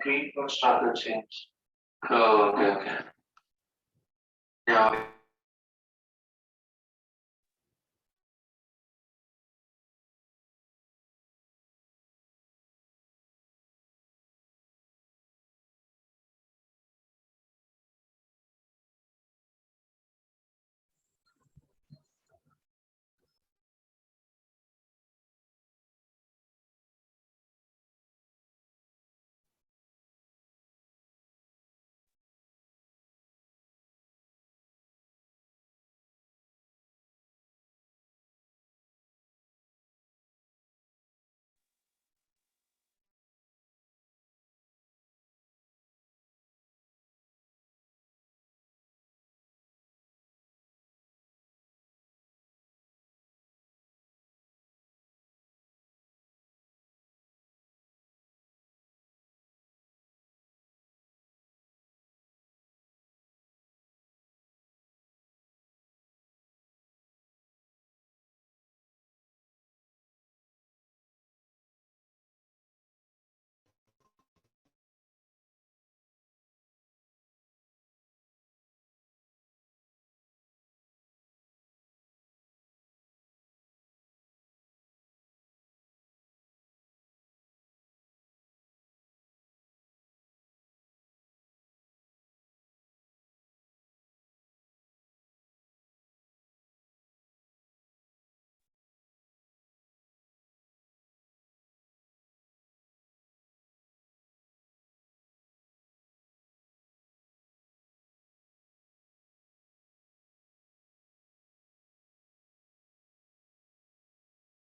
Screen for starter change. Oh, okay, okay. Yeah.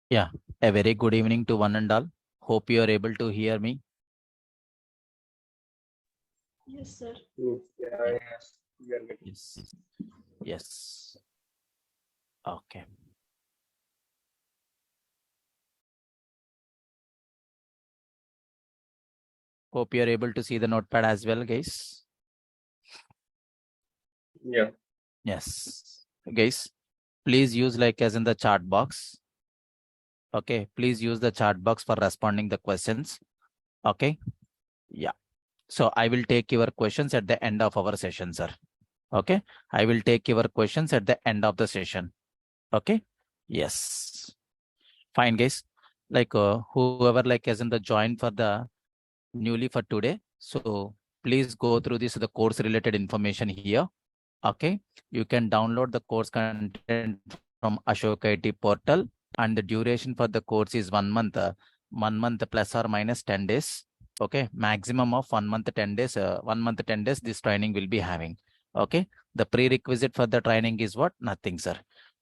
Yeah, a very good evening to one and all. Hope you are able to hear me. Yes, sir. Yes. We are getting. Yes. Yes. Okay. Hope you are able to see the notepad as well, guys. Yeah. Yes. Guys, please use like as in the chat box. Okay. Please use the chat box for responding the questions. Okay. Yeah. So I will take your questions at the end of our session, sir. Okay. I will take your questions at the end of the session. Okay. Yes. Fine, guys. Like whoever like as in the join for the newly for today. So please go through this the course related information here. Okay. You can download the course content from Ashok IT portal, and the duration for the course is 1 month. 1 month plus or minus 10 days. Okay. Maximum of 1 month, 10 days. 1 month, 10 days, this training will be having. Okay. The prerequisite for the training is what? Nothing, sir.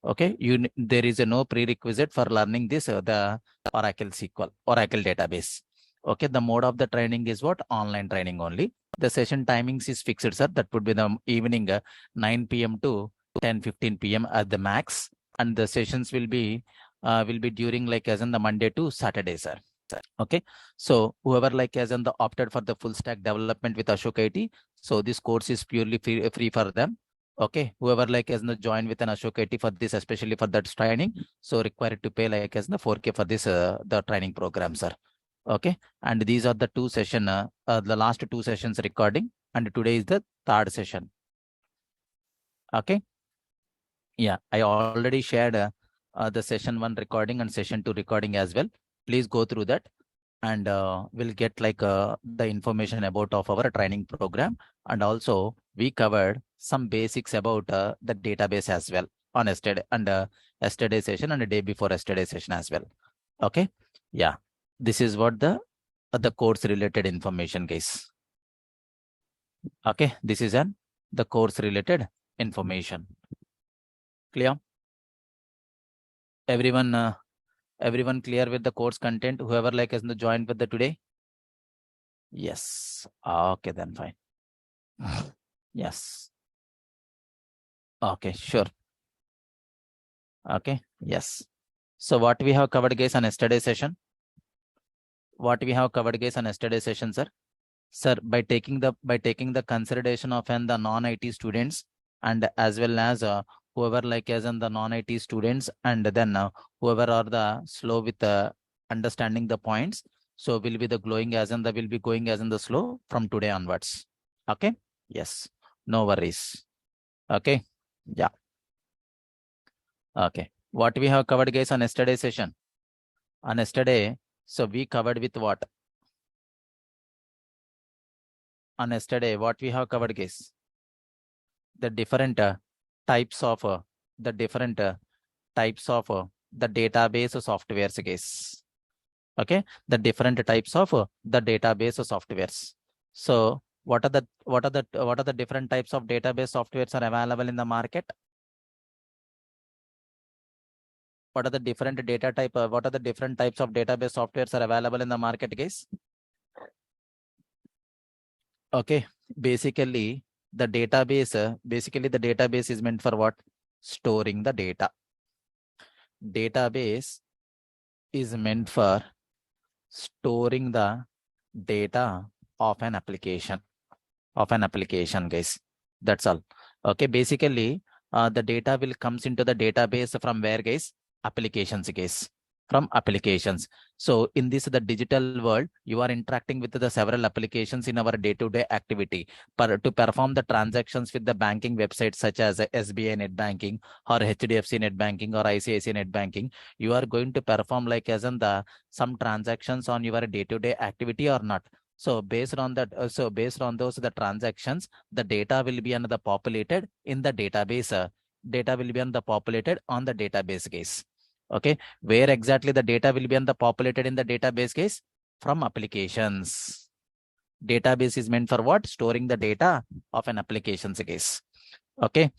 Okay. There is a no prerequisite for learning this, the Oracle SQL, Oracle database. Okay. The mode of the training is what? Online training only. The session timings is fixed, sir. That would be the evening 9 p.m. to 10:15 p.m. at the max. And the sessions will be during like as in the Monday to Saturday, sir. Okay. So whoever like as in the opted for the full stack development with Ashok IT, so this course is purely free for them. Okay. Whoever like as in the join with an Ashok IT for this, especially for that training, so required to pay like as in the 4K for this the training program, sir. Okay. And these are the the last two sessions recording, and today is the third session. Okay. Yeah, I already shared the session 1 recording and session 2 recording as well. Please go through that, and we'll get like the information about of our training program. And also we covered some basics about the database as well on yesterday, and yesterday session and the day before yesterday session as well. Okay. Yeah, this is what the course related information, guys. Okay, this is the course related information. Clear? Everyone clear with the course content? Whoever like has joined with the today? Yes. Okay, then fine. Yes. Okay, sure. Okay. Yes. So what we have covered, guys, on yesterday session? What we have covered, guys, on yesterday session, sir? Sir, by taking the consideration of the non-IT students, and as well as whoever like as in the non-IT students, and then whoever are the slow with understanding the points, so will be the glowing as in the will be going as in the slow from today onwards. Okay. Yes. No worries. Okay. Yeah. Okay. What we have covered, guys, on yesterday session? On yesterday, so we covered with what? On yesterday, what we have covered, guys? The different types of the different types of the database softwares, guys. Okay, the different types of the database softwares. So what are the different types of database softwares are available in the market? What are the different what are the different types of database softwares are available in the market, guys? Okay, basically the database is meant for what? Storing the data. Database is meant for storing the data of an application, guys. That's all. Okay, basically the data will comes into the database from where, guys? Applications, guys. From applications. So in this the digital world, you are interacting with the several applications in our day-to-day activity to perform the transactions with the banking websites such as SBI Net Banking or HDFC Net Banking or ICICI Net Banking. You are going to perform like as in the some transactions on your day-to-day activity or not. So based on that, based on those the transactions, the data will be another populated in the database. Data will be on the populated on the database, guys. Okay, where exactly the data will be on the populated in the database, case? From applications. Database is meant for what? Storing the data of an applications, case. Okay,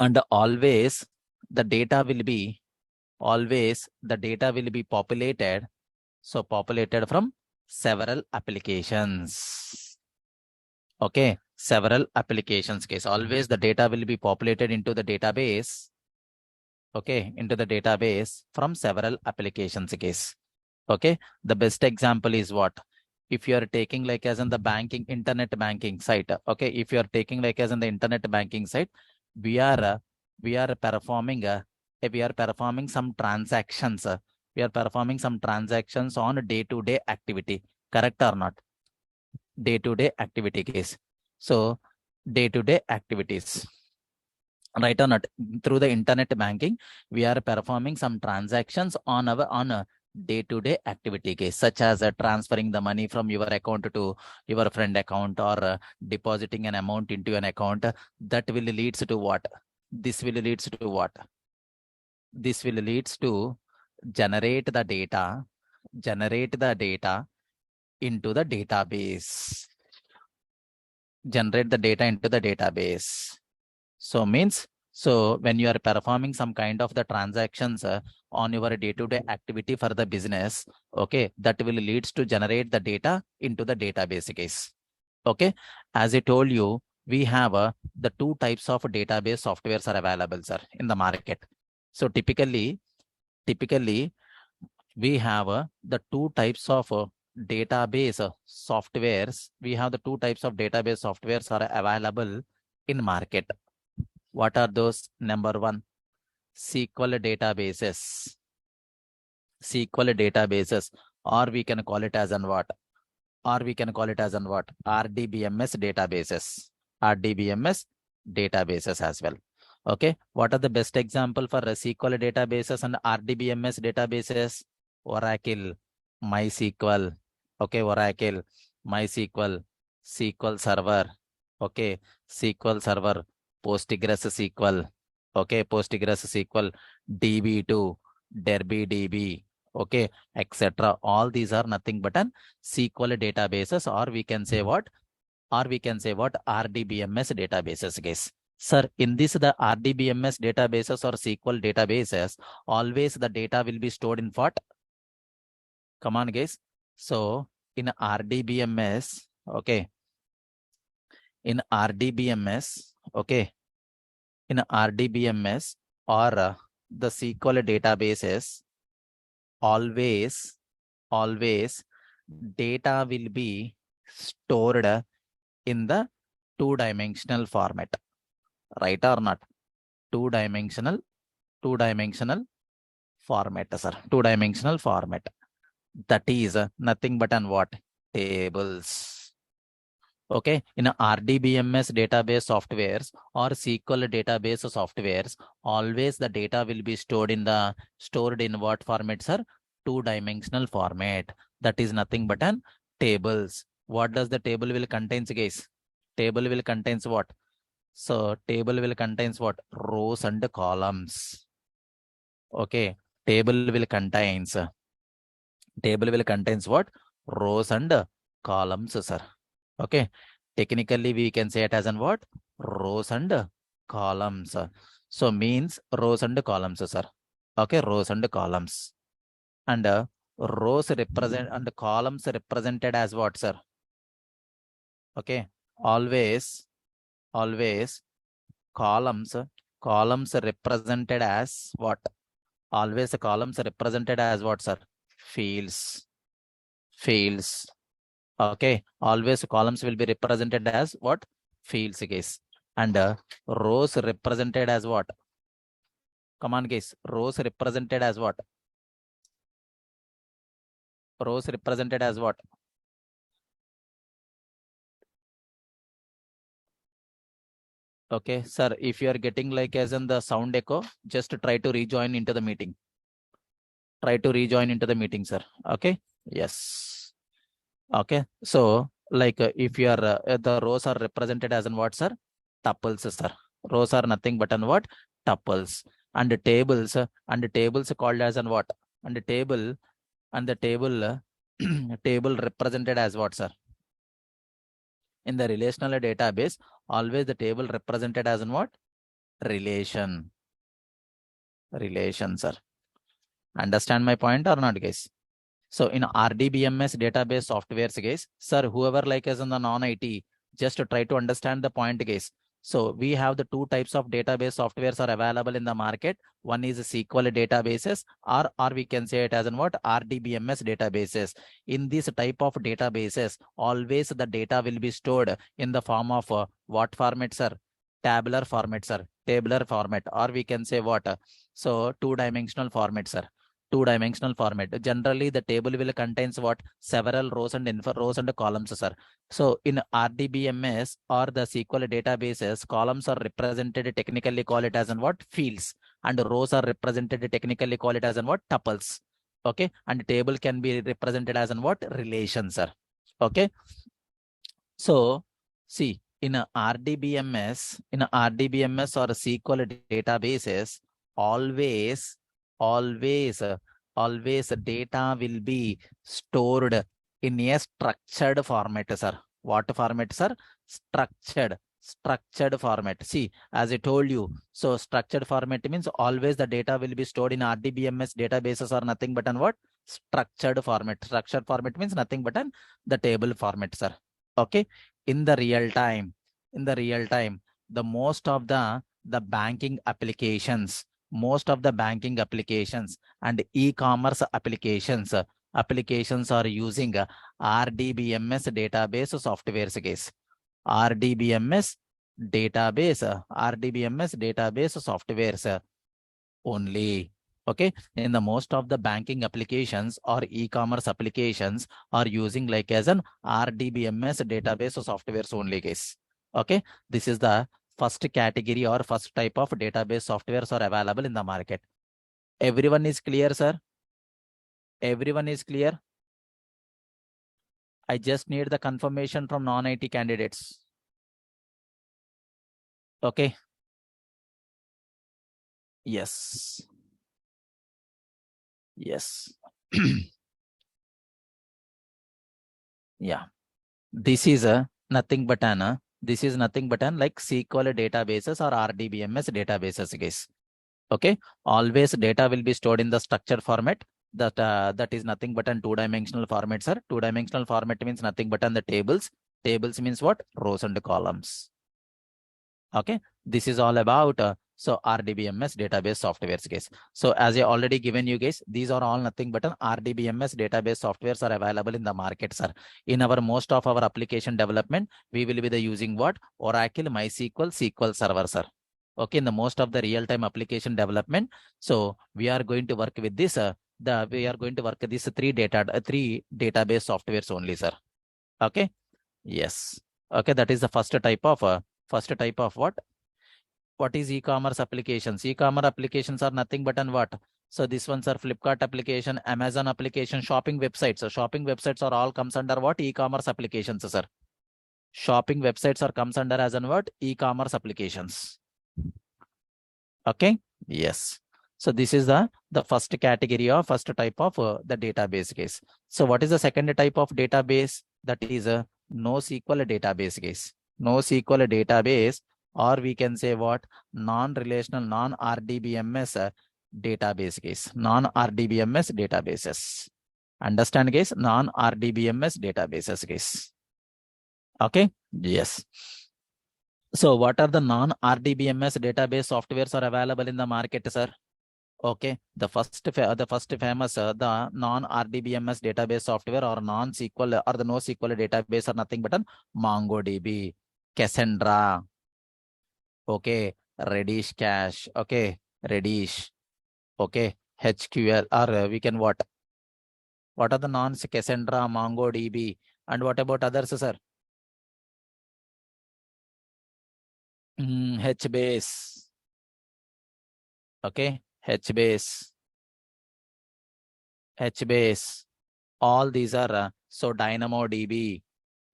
and always the data will be populated. So populated from several applications. Okay, several applications, case. Always the data will be populated into the database. Okay, into the database from several applications, case. Okay, the best example is what? If you are taking like as in the banking, internet banking site. Okay, if you are taking like as in the internet banking site, we are performing some transactions. We are performing some transactions on day-to-day activity. Correct or not? Day-to-day activity case. So day-to-day activities. Right or not? Through the internet banking, we are performing some transactions on a day-to-day activity case, such as transferring the money from your account to your friend account, or depositing an amount into an account. That will leads to what? This will leads to what? This will leads to generate the data into the database. Generate the data into the database. So means, so when you are performing some kind of the transactions on your day-to-day activity for the business, okay, that will leads to generate the data into the database case. Okay, as I told you, we have the two types of database softwares are available, sir, in the market. So typically we have the two types of database softwares. We have the two types of database softwares are available in market. What are those? Number one, SQL databases. SQL databases, or we can call it as an what? Or we can call it as an what? RDBMS databases. RDBMS databases as well. Okay. What are the best example for SQL databases and RDBMS databases? Oracle, MySQL. Okay. Oracle, MySQL, SQL Server. Okay. SQL Server, Postgres SQL. Okay. Postgres SQL, DB2, DerbyDB. Okay, etc. All these are nothing but an SQL databases, or we can say what? Or we can say what? RDBMS databases, guys. Sir, in this the RDBMS databases or SQL databases, always the data will be stored in what? Come on, guys. So in RDBMS, okay. In RDBMS, okay. In RDBMS or the SQL databases, always data will be stored in the two-dimensional format, right or not? Two-dimensional format, sir. Two-dimensional format. That is nothing but an what? Tables. Okay, in a RDBMS database softwares or SQL database softwares, always the data will be stored in what format, sir? Two-dimensional format. That is nothing but an tables. What does the table will contains, guys? Table will contains what? So table will contains what? Rows and columns. Okay, table will contains what? Rows and columns, sir. Okay, technically we can say it as an what? Rows and columns. So means rows and columns, sir. Okay, rows and columns. And rows represent and columns represented as what, sir? Okay, always columns represented as what? Always columns represented as what, sir? Fields. Okay, always columns will be represented as what? Fields, guys. And rows represented as what? Come on, guys. Rows represented as what? Rows represented as what? Okay, sir, if you are getting like as in the sound echo, just try to rejoin into the meeting. Try to rejoin into the meeting, sir. Okay. Yes. Okay. So like if you are the rows are represented as in what, sir? Tuples, sir. Rows are nothing but an what? Tuples. And the tables called as an what? And the table table represented as what, sir? In the relational database, always the table represented as in what? Relation, sir. Understand my point or not, guys? So in RDBMS database softwares, guys, sir, whoever like us in the non-IT, just to try to understand the point, guys. So we have the two types of database softwares are available in the market. One is SQL databases, or we can say it as in what? RDBMS databases. In this type of databases, always the data will be stored in the form of what format, sir? tabular format, sir. Tabular format, or we can say what? So two-dimensional format, sir. Two-dimensional format. Generally, the table will contains what? Several rows and rows and columns, sir. So in RDBMS or the SQL databases, columns are represented technically call it as in what? Fields, and rows are represented technically call it as in what? Tuples. Okay, and table can be represented as in what? Relations, sir. Okay. So see, in a RDBMS, or a SQL databases, always, always, always data will be stored in a structured format, sir. What format, sir? Structured format. See, as I told you, so structured format means always the data will be stored in RDBMS databases or nothing but on what? Structured format. Structured format means nothing but on the table format, sir. Okay. In the real time, the most of the banking applications, and e-commerce applications are using RDBMS database softwares, guys. RDBMS database softwares only. Okay, in the most of the banking applications or e-commerce applications are using like as an RDBMS database softwares only, guys. Okay, this is the first category or first type of database softwares are available in the market. Everyone is clear, sir? Everyone is clear? I just need the confirmation from non-IT candidates. Okay. Yes. Yes. Yeah. This is a nothing but an like SQL databases or RDBMS databases, guys. Okay. Always data will be stored in the structured format. That is nothing but an two-dimensional format, sir. Two-dimensional format means nothing but on the tables. Tables means what? Rows and columns. Okay. This is all about so RDBMS database softwares, guys. So as I already given you guys, these are all nothing but an RDBMS database softwares are available in the market, sir. In our most of our application development, we will be the using what? Oracle, MySQL, SQL Server, sir. Okay, in the most of the real-time application development. So we are going to work with this. We are going to work with these three database softwares only, sir. Okay. Yes. Okay, that is the first type of what? What is e-commerce applications? E-commerce applications are nothing but on what? So this ones are Flipkart application, Amazon application, shopping websites. So shopping websites are all comes under what? E-commerce applications, sir. Shopping websites are comes under as an what? E-commerce applications. Okay. Yes. So this is the first category or first type of the database case. So what is the second type of database? That is a NoSQL database case. NoSQL database, or we can say what? Non-relational, non-RDBMS database case. Non-RDBMS databases. Understand, guys? Non-RDBMS databases case. Okay. Yes. So what are the non-RDBMS database softwares are available in the market, sir? Okay, the first famous the non-RDBMS database software or non-SQL or the NoSQL database are nothing but an MongoDB, Cassandra, okay, Redis Cache, okay, Redis, okay, HQL, or we can what? What are the non-Cassandra, MongoDB, and what about others, sir? HBase, okay, HBase, all these are so DynamoDB,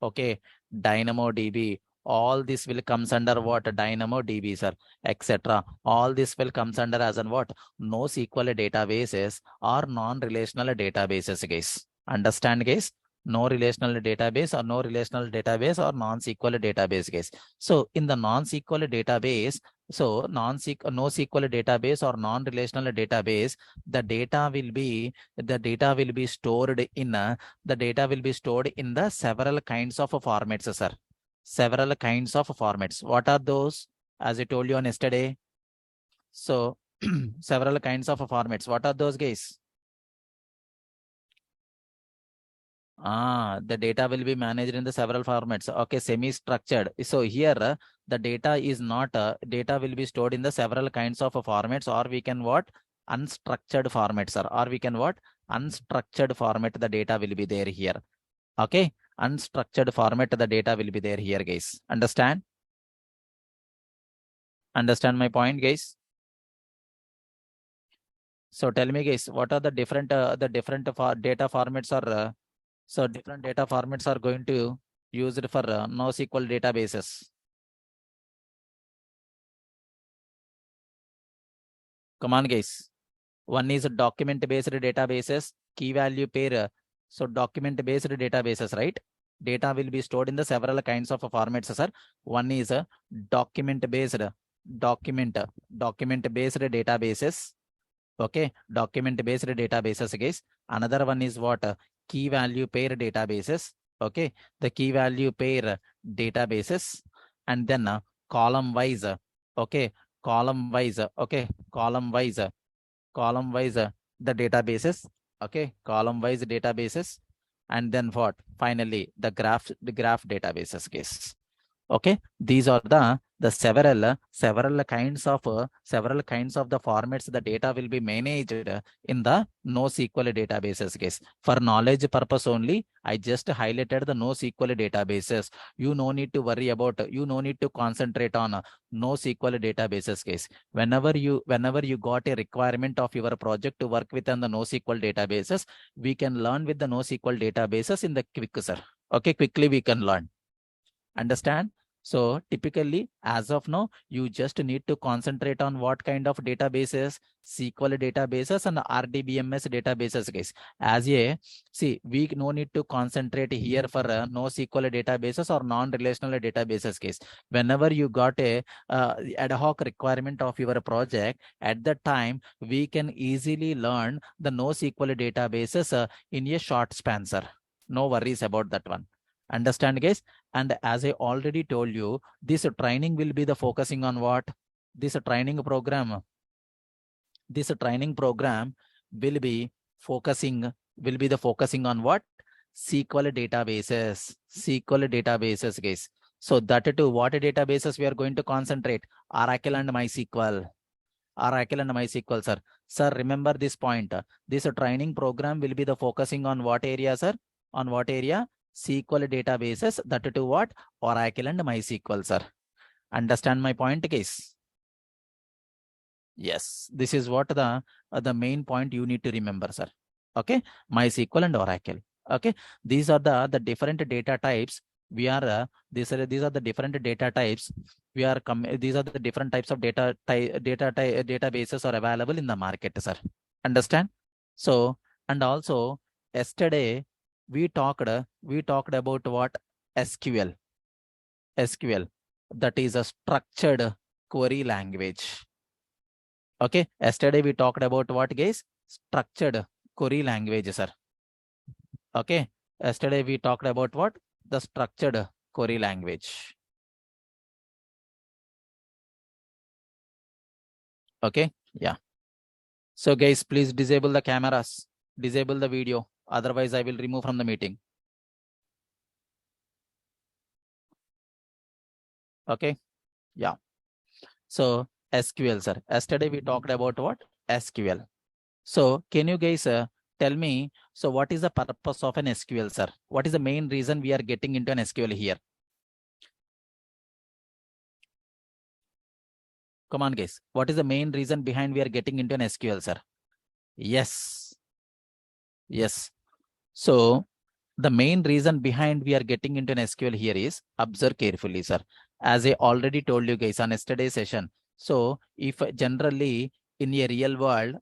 okay, DynamoDB, all this will comes under what? DynamoDB, sir, etc. All this will comes under as an what? NoSQL databases or non-relational databases, guys. Understand, guys? No relational database or non-SQL database, guys. So in the non-SQL database, so NoSQL database or non-relational database, the data will be stored in the several kinds of formats, sir. Several kinds of formats. What are those? As I told you on yesterday. So several kinds of formats. What are those, guys? The data will be managed in the several formats. Okay, semi-structured. So here the data is not data will be stored in the several kinds of formats, or we can what unstructured formats, or we can what unstructured format. The data will be there here. Okay, unstructured format. The data will be there here, guys. Understand? Understand my point, guys? So tell me, guys, what are the different data formats are? So different data formats are going to use it for NoSQL databases. Come on, guys. One is document-based databases, key value pair. So document-based databases, right? Data will be stored in the several kinds of formats, sir. One is a document-based databases. Okay, document-based databases, guys. Another one is what? Key value pair databases. Okay, the key value pair databases, and then column wise. Okay, column wise. Okay, column wise the databases. Okay, column wise databases, and then what? Finally, the graph databases, guys. Okay, these are the several kinds of the formats the data will be managed in the NoSQL databases, guys. For knowledge purpose only, I just highlighted the NoSQL databases. You no need to worry about, you no need to concentrate on NoSQL databases, guys. Whenever you got a requirement of your project to work within the NoSQL databases, we can learn with the NoSQL databases in the quick, sir. Okay, quickly we can learn. Understand? So typically, as of now, you just need to concentrate on what kind of databases, SQL databases and RDBMS databases, guys. We no need to concentrate here for NoSQL databases or non-relational databases, guys. Whenever you got a ad hoc requirement of your project, at that time, we can easily learn the NoSQL databases in a short span, sir. No worries about that one. Understand, guys? And as I already told you, this training will be the focusing on what? This training program will be focusing on what? SQL databases, guys. So that too, what databases we are going to concentrate? Oracle and MySQL. Sir. Sir, remember this point. This training program will be the focusing on what area, sir? On what area? SQL databases, that to what? Oracle and MySQL, sir. Understand my point, guys? Yes, this is what the main point you need to remember, sir. Okay, MySQL and Oracle. Okay, these are the different data types. We are these are the different data types. These are the different types of databases are available in the market, sir. Understand? So, and also yesterday we talked about what? SQL. That is a structured query language. Okay, yesterday we talked about what, guys? Structured query language, sir. Okay, yesterday we talked about what? The structured query language. Okay, yeah. So guys, please disable the cameras, disable the video. Otherwise, I will remove from the meeting. Okay, yeah. So SQL, sir. Yesterday we talked about what? SQL. So can you guys tell me, so what is the purpose of an SQL, sir? What is the main reason we are getting into an SQL here? Come on, guys. What is the main reason behind we are getting into an SQL, sir? Yes. Yes. So the main reason behind we are getting into an SQL here is, observe carefully, sir. As I already told you guys on yesterday's session. So if generally in a real world,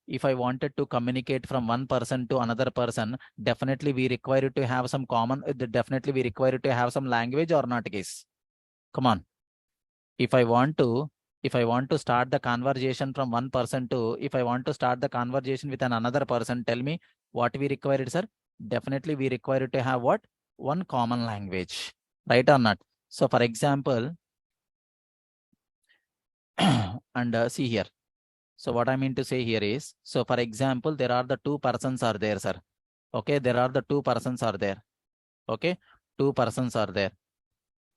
if I wanted to communicate from one person to another person, definitely we require to have some language or not, guys? Come on. If I want to start the conversation from one person to, if I want to start the conversation with another person, tell me what we require, sir? Definitely we require to have what? One common language, right or not? So for example, and see here. So what I mean to say here is, so for example, there are the two persons are there, sir. Okay, there are the two persons are there. Okay, two persons are there.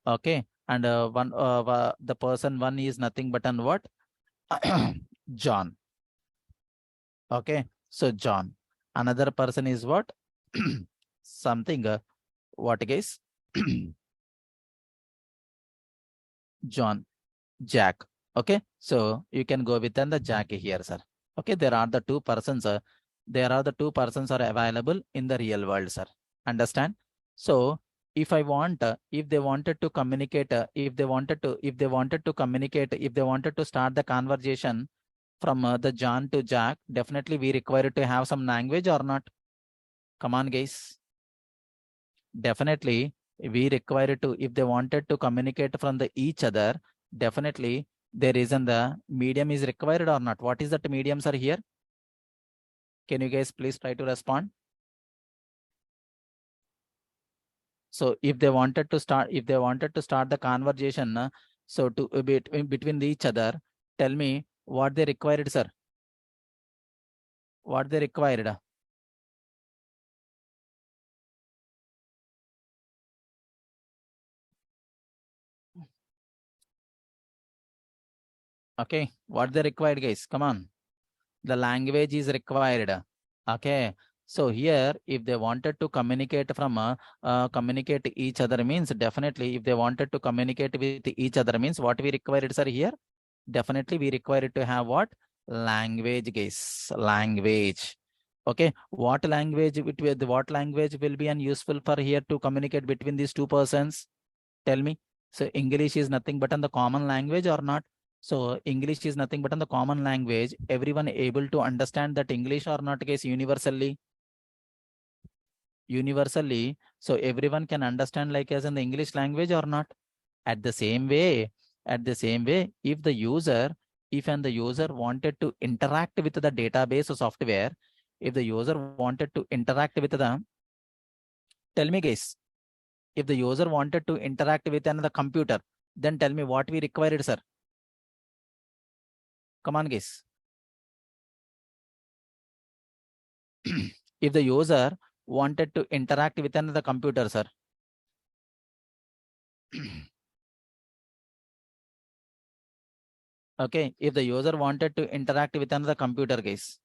Okay, and the person one is nothing but an what? John. Okay, so John. Another person is what? Something. What guys? John. Jack. Okay, so you can go with the Jack here, sir. Okay, there are the two persons. There are the two persons are available in the real world, sir. Understand? So if I want, if they wanted to communicate, if they wanted to communicate, if they wanted to start the conversation from the John to Jack, definitely we require to have some language or not? Come on, guys. Definitely we require to, if they wanted to communicate from the each other, definitely there isn't the medium is required or not. What is that mediums are here? Can you guys please try to respond? So if they wanted to start, the conversation, so to between each other, tell me what they required, sir. What they required? Okay, what they required, guys? Come on. The language is required. Okay, so here if they wanted to communicate from communicate each other means, definitely if they wanted to communicate with each other means, what we required, sir, here? Definitely we required to have what? Language, guys. Language. Okay, what language will be useful for here to communicate between these two persons? Tell me. So English is nothing but on the common language or not? So English is nothing but on the common language. Everyone able to understand that English or not, guys, universally? Universally. So everyone can understand like as in the English language or not? At the same way, if the user, if and the user wanted to interact with the database or software, if the user wanted to interact with the, tell me guys, if the user wanted to interact with another computer, then tell me what we required, sir. Come on, guys. If the user wanted to interact with another computer, sir. Okay, if the user wanted to interact with another computer, guys.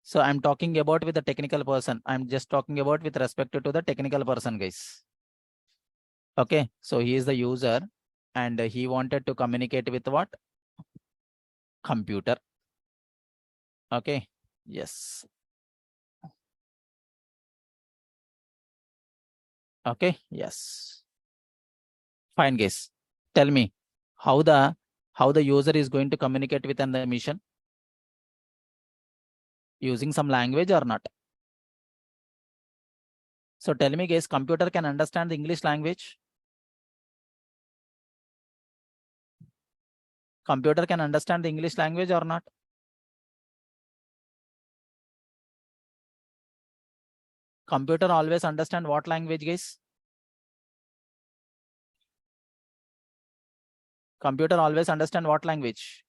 So I'm talking about with the technical person. I'm just talking about with respect to the technical person, guys. Okay, so he is the user and he wanted to communicate with what? Computer. Okay, yes. Okay, yes. Fine, guys. Tell me how the user is going to communicate with the mission? Using some language or not? So tell me, guys, computer can understand the English language? Computer can understand the English language or not? Computer always understand what language, guys? Computer always understand what language?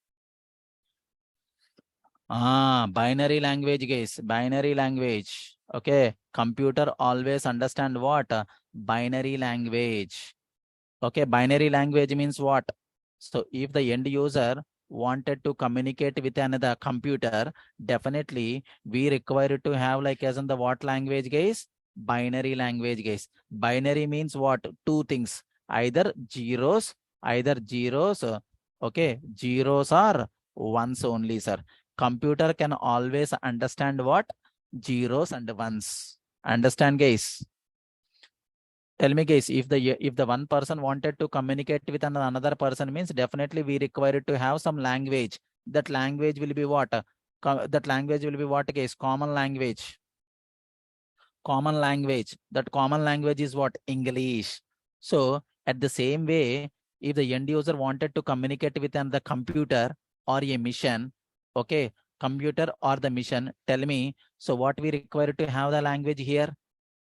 Binary language, guys. Binary language. Okay. Computer always understand what? Binary language. Okay. Binary language means what? So if the end user wanted to communicate with another computer, definitely we require to have like as in the what language, guys? Binary language, guys. Binary means what? Two things. Either zeros. Okay. Zeros or ones only, sir. Computer can always understand what? Zeros and ones. Understand, guys? Tell me, guys, if the one person wanted to communicate with another person means, definitely we require to have some language. That language will be what? That language will be what, guys? Common language. Common language. That common language is what? English. So at the same way, if the end user wanted to communicate with another computer or a mission, okay, computer or the mission, tell me, so what we require to have the language here?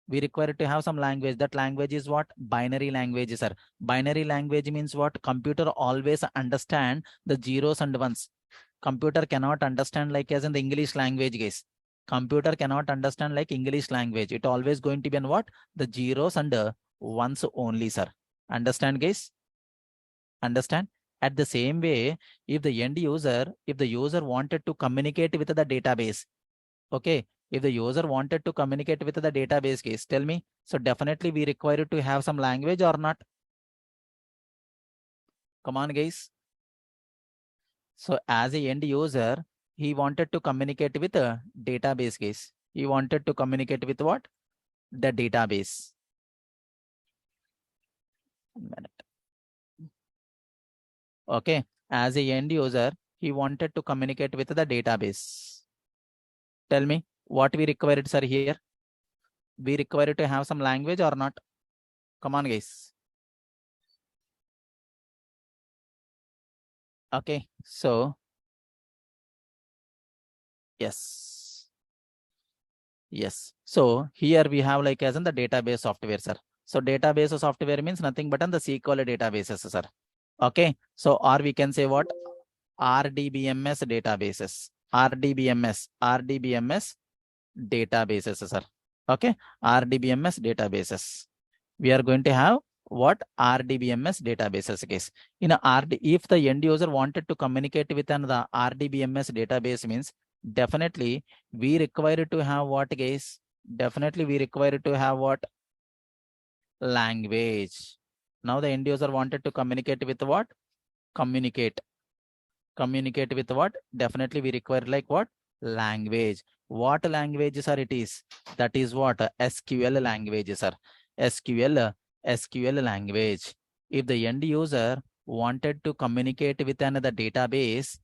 We require to have some language. That language is what? Binary language, sir. Binary language means what? Computer always understand the zeros and ones. computer cannot understand like as in the English language, guys. Computer cannot understand like English language. It always going to be in what? The zeros and ones only, sir. Understand, guys? Understand? At the same way, if the user wanted to communicate with the database, okay, if the user wanted to communicate with the database, case, tell me. So definitely we require to have some language or not? Come on, guys. So as a end user, he wanted to communicate with a database, case. He wanted to communicate with what? The database. 1 minute. Okay. As a end user, he wanted to communicate with the database. Tell me what we required, sir, here. We require to have some language or not? Come on, guys. Okay. So, yes. Yes. So here we have like as in the database software, sir. So database software means nothing but on the SQL databases, sir. Okay. So or we can say what? RDBMS databases. RDBMS databases, sir. Okay. RDBMS databases. We are going to have what? RDBMS databases case. In a if the end user wanted to communicate with another RDBMS database means definitely we require to have what, guys? Definitely we require to have what? Language. Now the end user wanted to communicate with what? Communicate with what? Definitely we require like what? Language. What languages are it is? That is what? SQL languages are. SQL language. If the end user wanted to communicate with another database,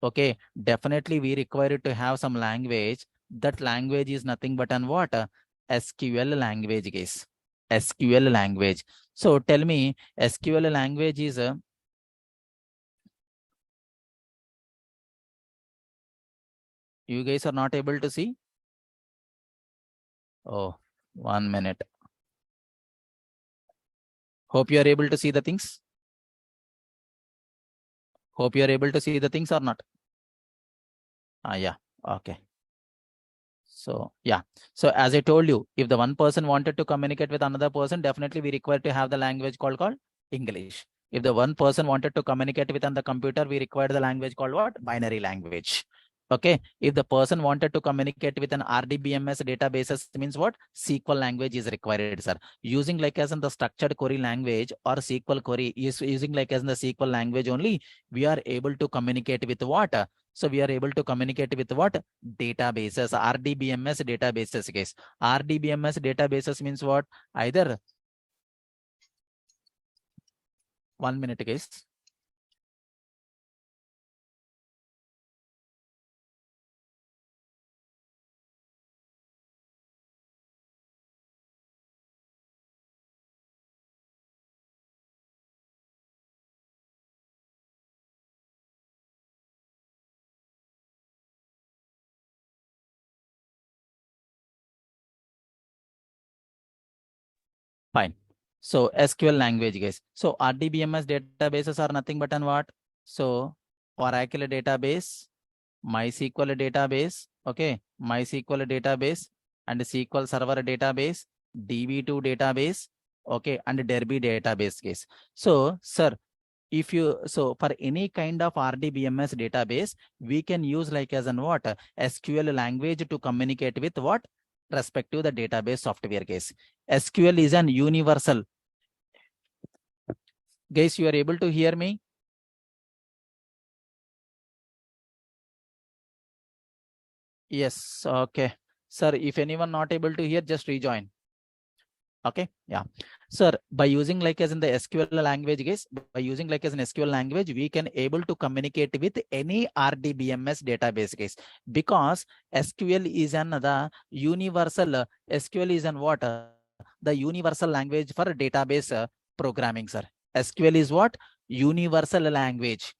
okay, definitely we require to have some language. That language is nothing but an what? SQL language, guys. SQL language. So tell me, SQL language is you guys are not able to see? Oh, 1 minute. Hope you are able to see the things. Hope you are able to see the things or not? Yeah. Okay. So yeah. So as I told you, if the one person wanted to communicate with another person, definitely we require to have the language called English. If the one person wanted to communicate with on the computer, we require the language called what? Binary language. Okay. If the person wanted to communicate with an RDBMS databases means what? SQL language is required, sir. Using like as in the structured query language or SQL query is using like as in the SQL language only, we are able to communicate with what? So we are able to communicate with what? Databases, RDBMS databases, guys. RDBMS databases means what? Either 1 minute, guys. Fine. So SQL language, guys. So RDBMS databases are nothing but an what? So Oracle database, MySQL database, okay, MySQL database and SQL Server database, DB2 database, okay, and Derby database case. So, sir, if you so for any kind of RDBMS database, we can use like as an what? SQL language to communicate with what? Respect to the database software case. SQL is an universal. Guys, you are able to hear me? Yes, okay. Sir, if anyone not able to hear, just rejoin. Okay, yeah. Sir, by using like as in the SQL language, guys, by using like as an SQL language, we can able to communicate with any RDBMS database, guys, because SQL is another universal, SQL is an what? The universal language for database programming, sir. SQL is what? Universal language.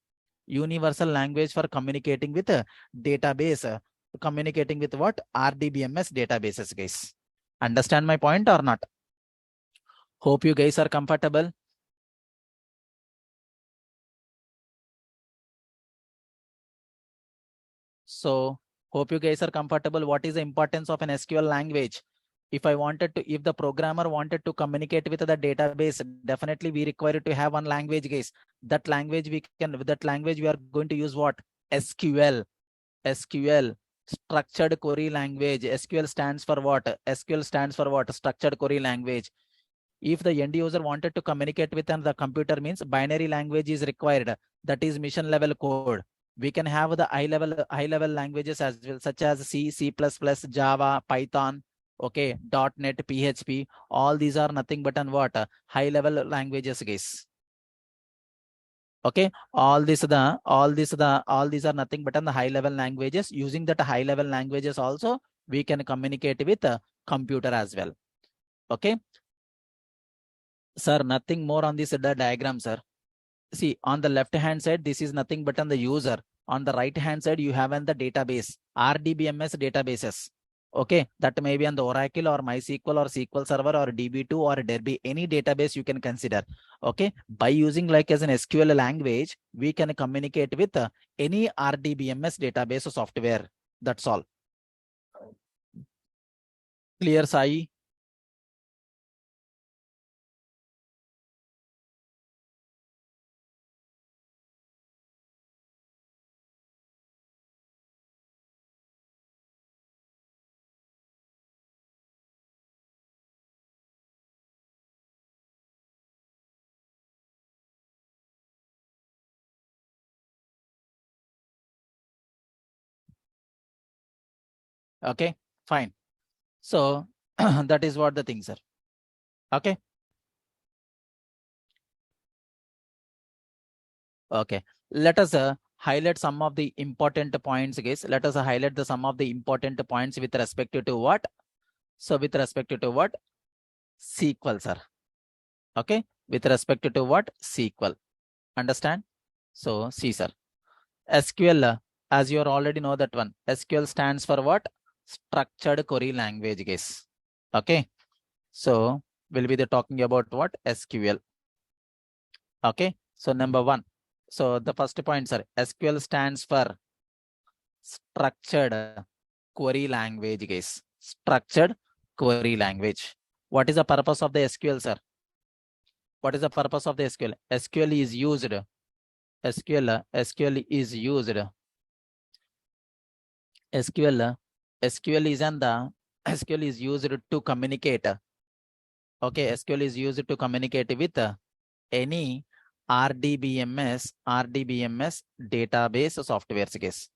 Universal language for communicating with a database, communicating with what? RDBMS databases, guys. Understand my point or not? Hope you guys are comfortable. So hope you guys are comfortable. What is the importance of an SQL language? If the programmer wanted to communicate with the database, definitely we require to have one language, guys. With that language we are going to use what? SQL. Structured query language. SQL stands for what? SQL stands for what? Structured query language. If the end user wanted to communicate with the computer, means binary language is required. That is mission level code. We can have the high level languages as well, such as C, C++, Java, Python, okay, .NET, PHP. All these are nothing but what? High level languages, guys. Okay, all these are nothing but the high level languages. Using that high level languages also, we can communicate with a computer as well. Okay. Sir, nothing more on this diagram, sir. See, on the left hand side, this is nothing but on the user. On the right hand side, you have on the database, RDBMS databases. Okay, that may be on the Oracle or MySQL or SQL Server or DB2 or Derby, any database you can consider. Okay, by using like as an SQL language, we can communicate with any RDBMS database software. That's all. Clear, Sai? Okay, fine. So that is what the things are. Okay. Okay. Let us highlight some of the important points, guys. Let us highlight some of the important points with respect to what? So with respect to what? SQL, sir. Okay. With respect to what? SQL. Understand? So see, sir. SQL, as you already know that one. SQL stands for what? Structured query language, guys. Okay. So we'll be talking about what? SQL. Okay. So number one. So the first point, sir, SQL stands for structured query language, guys. Structured query language. What is the purpose of the SQL, sir? What is the purpose of the SQL? SQL is used. SQL is used. SQL is and the SQL is used to communicate. Okay, SQL is used to communicate with any RDBMS database software, guys.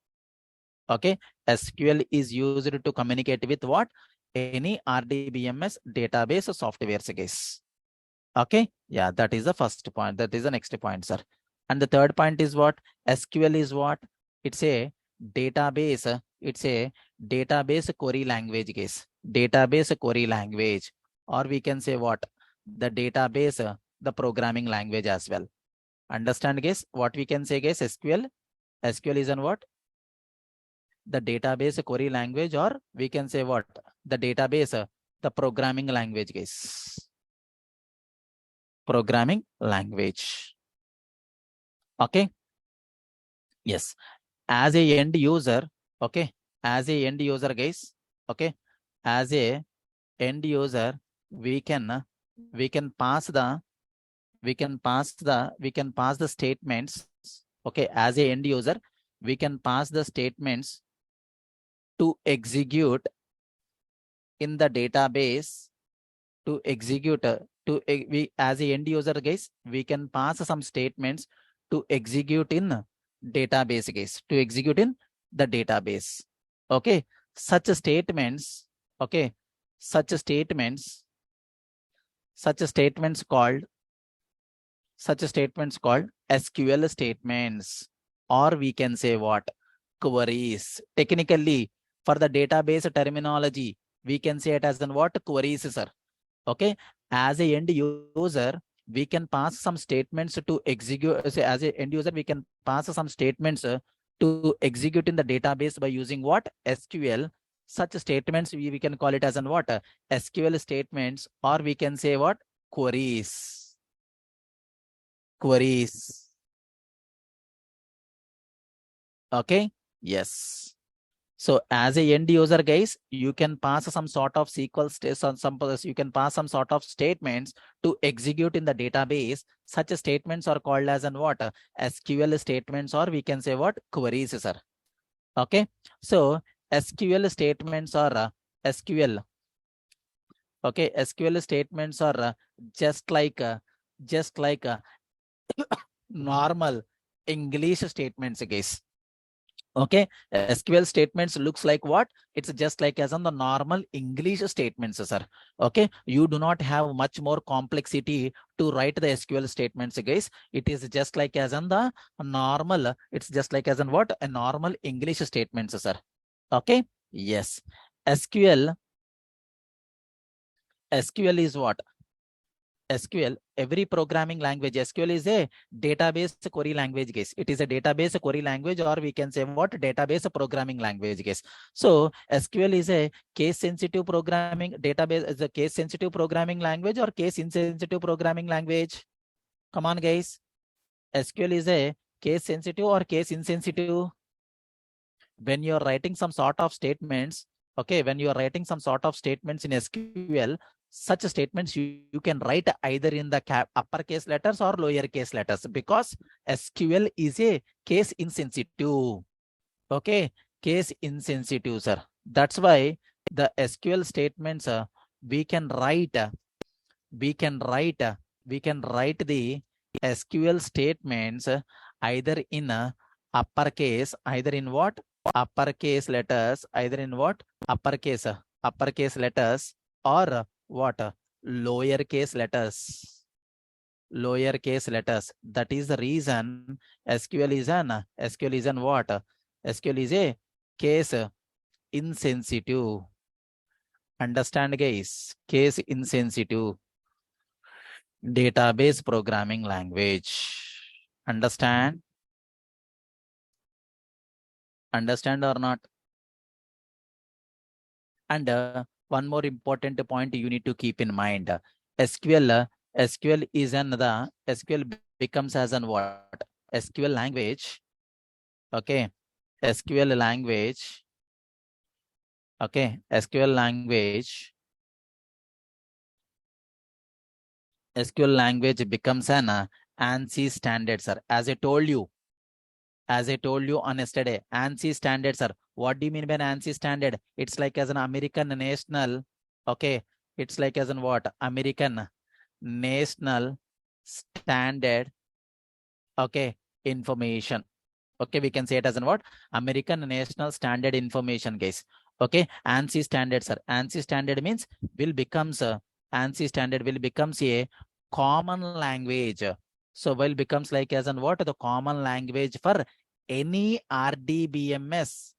Okay, SQL is used to communicate with what? Any RDBMS database software, guys. Okay, yeah, that is the first point. That is the next point, sir. And the third point is what? SQL is what? It's a database. It's a database query language, guys. Database query language, or we can say what? The database, the programming language as well. Understand, guys? What we can say, guys? SQL is an what? The database query language, or we can say what? The database, the programming language, guys. Programming language. Okay. Yes. As a end user, okay. As a end user, guys. Okay. As a end user, we can pass the statements. Okay. As a end user, we can pass the statements to execute in the database. To execute we as a end user, guys, we can pass some statements to execute in database, guys, to execute in the database. Okay, such statements, okay, such statements called SQL statements, or we can say what? Queries. Technically, for the database terminology, we can say it as an what? Queries, sir. Okay, as a end user, we can pass some statements to execute. As a end user, we can pass some statements to execute in the database by using what? SQL. Such statements we can call it as an what? SQL statements, or we can say what? Queries. Queries. Okay. Yes. So as a end user, guys, you can pass some sort of SQL you can pass some sort of statements to execute in the database. Such statements are called as an what? SQL statements, or we can say what? Queries, sir. Okay. So SQL statements are SQL. Okay. SQL statements are just like normal English statements, guys. Okay, SQL statements looks like what? It's just like as on the normal English statements, sir. Okay, you do not have much more complexity to write the SQL statements, guys. It is just like as on the normal. It's just like as on what? A normal English statements, sir. Okay, yes. SQL is what? SQL, every programming language, SQL is a database query language, guys. It is a database query language, or we can say what? Database programming language, guys. So SQL is a case sensitive programming database, is a case sensitive programming language or case insensitive programming language? Come on, guys. SQL is a case sensitive or case insensitive? When you're writing some sort of statements, okay, when you're writing some sort of statements in SQL, such statements you can write either in the uppercase letters or lowercase letters, because SQL is a case insensitive. Okay, case insensitive, sir. That's why the SQL statements we can write we can write the SQL statements either in uppercase, either in what? Uppercase letters, either in what? Uppercase letters, or what? Lowercase letters. Lowercase letters. That is the reason SQL is an what? SQL is a case insensitive. Understand, guys? Case insensitive database programming language. Understand? Understand or not? And one more important point you need to keep in mind. SQL is another. SQL becomes as an what? SQL language. Okay. SQL language. Okay. SQL language. SQL language becomes an ANSI standard, sir. As I told you on yesterday, ANSI standard, sir. What do you mean by an ANSI standard? It's like as an American national. Okay. It's like as an what? American national standard. Okay. Information. Okay. We can say it as an what? American national standard information, guys. Okay. ANSI standard, sir. ANSI standard means ANSI standard will becomes a common language. So will becomes like as an what? The common language for any RDBMS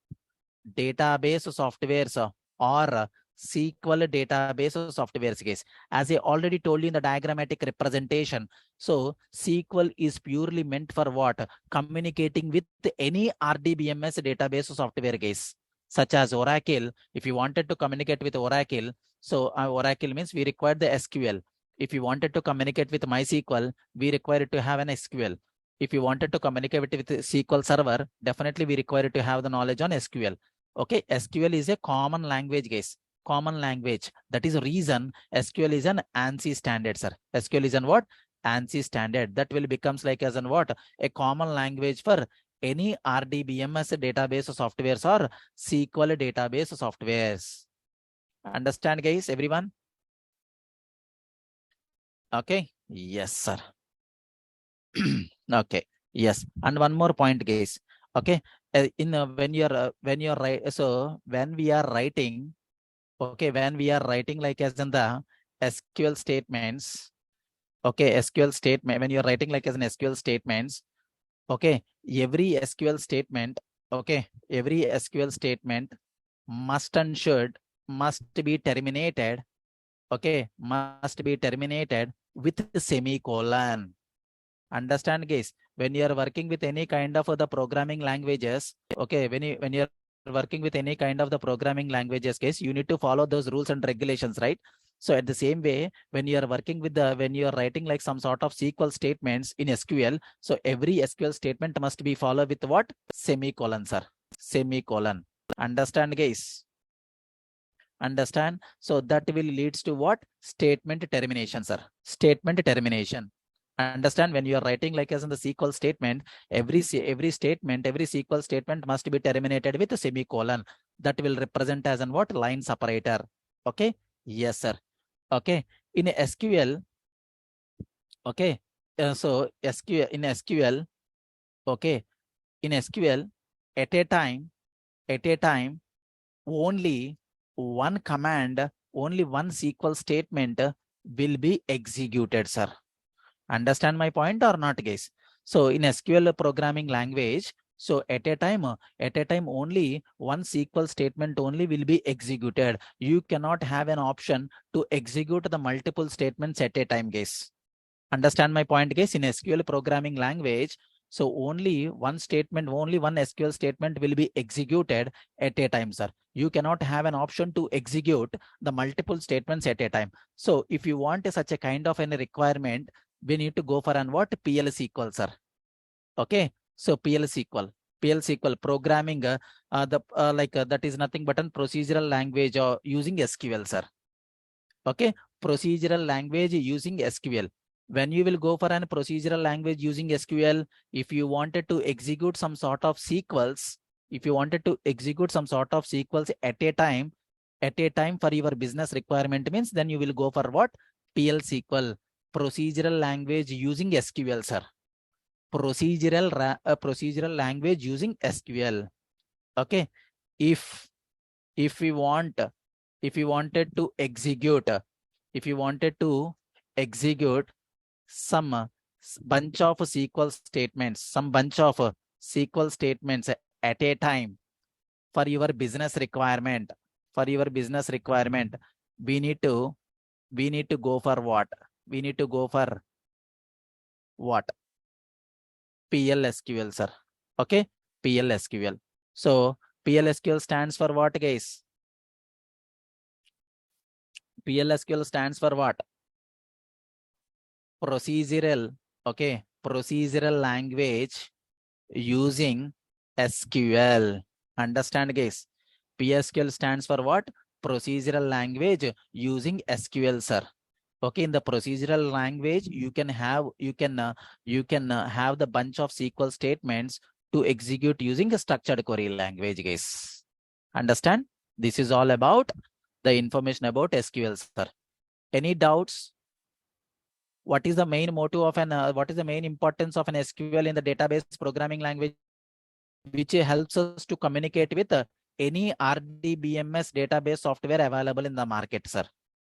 database softwares or SQL database softwares, guys. As I already told you in the diagrammatic representation. So SQL is purely meant for what? Communicating with any RDBMS database software, guys. Such as Oracle. If you wanted to communicate with Oracle, so Oracle means we require the SQL. If you wanted to communicate with MySQL, we require to have an SQL. If you wanted to communicate with SQL Server, definitely we require to have the knowledge on SQL. Okay, SQL is a common language, guys. Common language. That is the reason SQL is an ANSI standard, sir. SQL is an what? ANSI standard. That will becomes like as an what? A common language for any RDBMS database softwares or SQL database softwares. Understand, guys, everyone? Okay. Yes, sir. Okay. Yes. And one more point, guys. Okay. When you're right, so when we are writing, okay, when we are writing like as in the SQL statements, okay, SQL statement, when you're writing like as an SQL statements, okay, every SQL statement, okay, every SQL statement must be terminated, okay, must be terminated with semicolon. Understand, guys? When you are working with any kind of the programming languages, okay, when you're working with any kind of the programming languages, guys, you need to follow those rules and regulations, right? So at the same way, when you are working with when you are writing like some sort of SQL statements in SQL, so every SQL statement must be followed with what? Semicolon, sir. Semicolon. Understand, guys? Understand? So that will leads to what? Statement termination, sir. Statement termination. Understand, when you are writing like as in the SQL statement, every statement, every SQL statement must be terminated with a semicolon. That will represent as an what? Line separator. Okay. Yes, sir. Okay. In SQL, okay. So SQL, in SQL, okay. In SQL, at a time, only one command, only one SQL statement will be executed, sir. Understand my point or not, guys? So in SQL programming language, so at a time only one SQL statement only will be executed. You cannot have an option to execute the multiple statements at a time, guys. Understand my point, guys? In SQL programming language, so only one statement, only one SQL statement will be executed at a time, sir. You cannot have an option to execute the multiple statements at a time. So if you want such a kind of a requirement, we need to go for an what? PL SQL, sir. Okay. So PL SQL programming, that is nothing but a procedural language or using SQL, sir. Okay. Procedural language using SQL. When you will go for an procedural language using SQL, if you wanted to execute some sort of sequels, if you wanted to execute some sort of sequels at a time for your business requirement, means then you will go for what? PL SQL, procedural language using SQL, sir. Procedural language using SQL. Okay. If we want, if you wanted to execute, if you wanted to execute some bunch of SQL statements, some bunch of SQL statements at a time for your business requirement, we need to go for what? We need to go for what? PL SQL, sir. Okay. PL SQL. So PL SQL stands for what, guys? PL SQL stands for what? Procedural. Okay. Procedural language using SQL. Understand, guys? PSQL stands for what? Procedural language using SQL, sir. Okay, in the procedural language, you can have have the bunch of SQL statements to execute using a structured query language, guys. Understand? This is all about the information about SQL, sir. Any doubts? What is the main motive of an what is the main importance of an SQL in the database programming language, which helps us to communicate with any RDBMS database software available in the market, sir.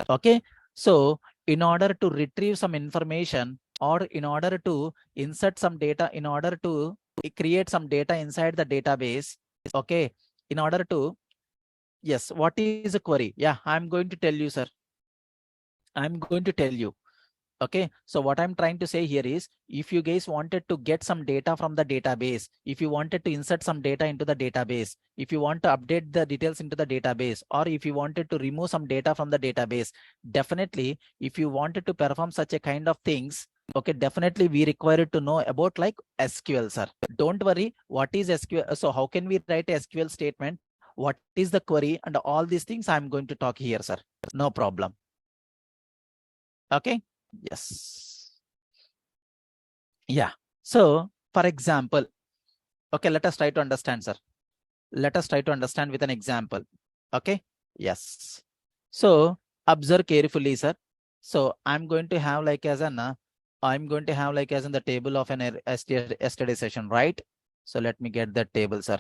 Okay. So in order to retrieve some information, or in order to insert some data, in order to create some data inside the database, okay, in order to, yes, what is a query? Yeah, I'm going to tell you, sir. I'm going to tell you. Okay, so what I'm trying to say here is, if you guys wanted to get some data from the database, if you wanted to insert some data into the database, if you want to update the details into the database, or if you wanted to remove some data from the database, definitely, if you wanted to perform such a kind of things, okay, definitely we require to know about like SQL, sir. Don't worry, what is SQL? So how can we write a SQL statement? What is the query? And all these things I'm going to talk here, sir. No problem. Okay. Yes. Yeah. So, for example, okay, let us try to understand, sir. Let us try to understand with an example. Okay. Yes. So, observe carefully, sir. So, I'm going to have like as an, I'm going to have like as in the table of an yesterday session, right? So, let me get that table, sir.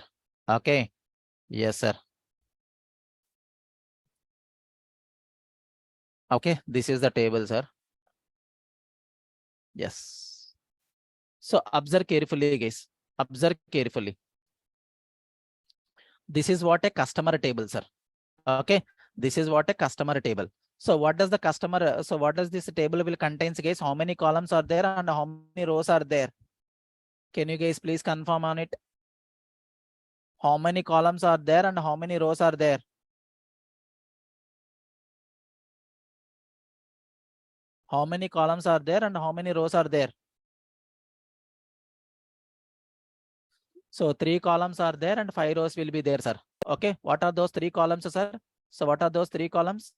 Okay. Yes, sir. Okay. This is the table, sir. Yes. So, observe carefully, guys. Observe carefully. This is what a customer table, sir. Okay, this is what a customer table. So what does the customer, so what does this table will contains, guys? How many columns are there and how many rows are there? Can you guys please confirm on it? How many columns are there and how many rows are there? How many columns are there and how many rows are there? So 3 columns are there and 5 rows will be there, sir. Okay, what are those three columns, sir? So what are those three columns?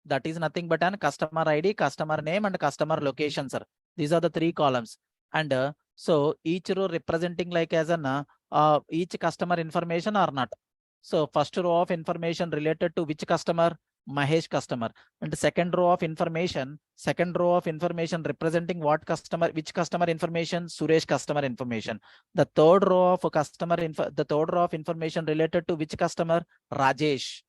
That is nothing but an customer ID, customer name, and customer location, sir. These are the three columns. And so each row representing like as an each customer information or not. So first row of information related to which customer? Mahesh customer. And the second row of information representing what customer, which customer information? Suresh customer information. The third row of information related to which customer? Rajesh.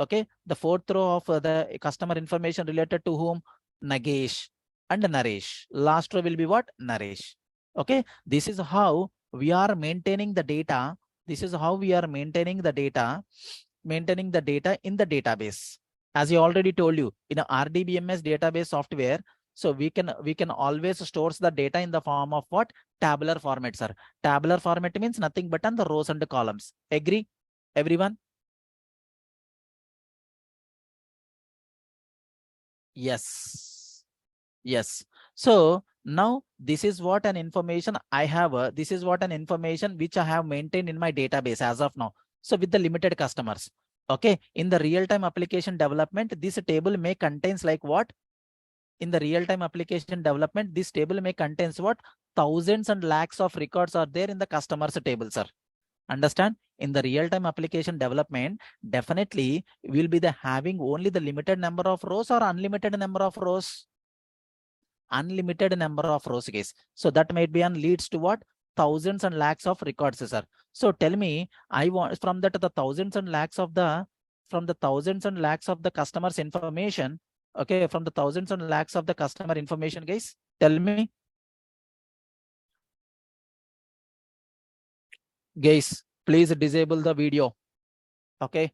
Okay, the fourth row of the customer information related to whom? Nagesh and Naresh. Last row will be what? Naresh. Okay, this is how we are maintaining the data. This is how we are maintaining the data in the database. As I already told you, in a RDBMS database software, so we can always stores the data in the form of what? Tabular format, sir. Tabular format means nothing but on the rows and the columns. Agree, everyone? Yes. Yes. So now this is what an information I have. This is what an information which I have maintained in my database as of now. So with the limited customers. Okay. In the real-time application development, this table may contains like what? In the real-time application development, this table may contains what? Thousands and lakhs of records are there in the customers table, sir. Understand? In the real-time application development, definitely will be the having only the limited number of rows or unlimited number of rows. Unlimited number of rows, guys. So that might be and leads to what? Thousands and lakhs of records, sir. So tell me, I want from that the thousands and lakhs of the customers information. Okay, from the thousands and lakhs of the customer information, guys. Tell me, guys, please disable the video. Okay.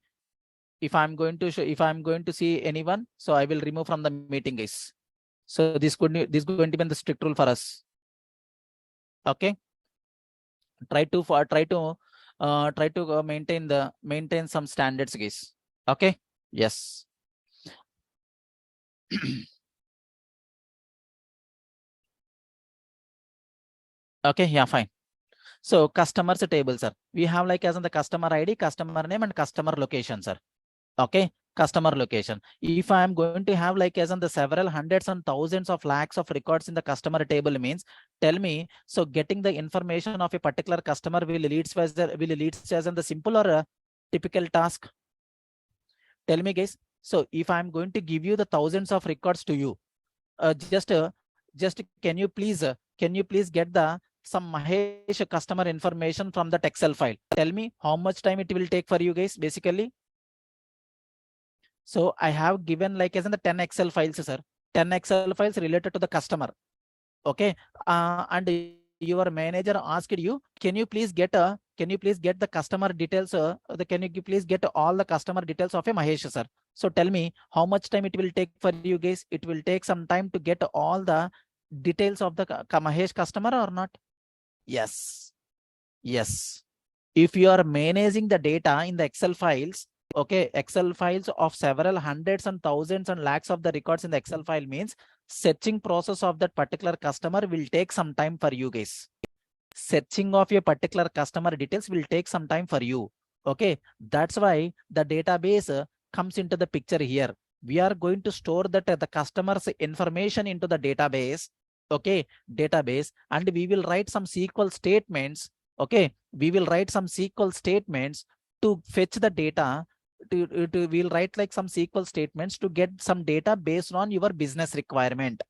If I'm going to see anyone, so I will remove from the meeting, guys. So this going to be the strict rule for us. Okay. Try to maintain some standards, guys. Okay. Yes. Okay. Yeah, fine. So customers table, sir. We have like as in the customer ID, customer name, and customer location, sir. Okay, customer location. If I am going to have like as in the several hundreds and thousands of lakhs of records in the customer table means, tell me, so getting the information of a particular customer will leads as in the simple or a typical task? Tell me, guys. So if I'm going to give you the thousands of records to you, just can you please get the some Mahesh customer information from that Excel file? Tell me how much time it will take for you guys, basically. So I have given like as in the 10 Excel files, sir. 10 Excel files related to the customer. Okay. And your manager asked you, can you please get the customer details? Can you please get all the customer details of a Mahesh, sir? So tell me how much time it will take for you guys. It will take some time to get all the details of the Mahesh customer or not? Yes. Yes. If you are managing the data in the Excel files, okay, Excel files of several hundreds and thousands and lakhs of the records in the Excel file means searching process of that particular customer will take some time for you guys. Searching of your particular customer details will take some time for you. Okay, that's why the database comes into the picture here. We are going to store that the customer's information into the database. Okay, database, and we will write some SQL statements. Okay, we will write some SQL statements to fetch the data. We'll write like some SQL statements to get some data based on your business requirement.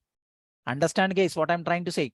Understand, guys, what I'm trying to say?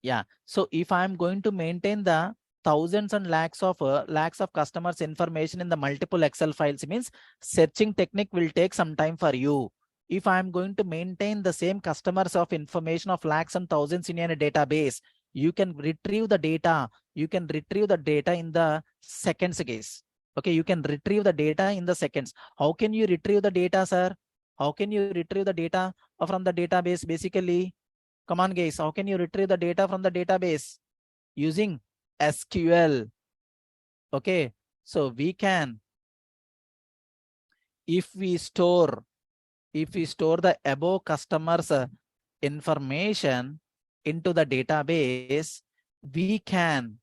Yeah. So if I'm going to maintain the thousands and lakhs of customers information in the multiple Excel files means searching technique will take some time for you. If I'm going to maintain the same customers of information of lakhs and thousands in a database, you can retrieve the data. You can retrieve the data in the seconds, guys. Okay, you can retrieve the data in the seconds. How can you retrieve the data, sir? How can you retrieve the data from the database? Basically, come on, guys. How can you retrieve the data from the database? Using SQL. Okay. So we can, if we store if we store the above customers information into the database, we can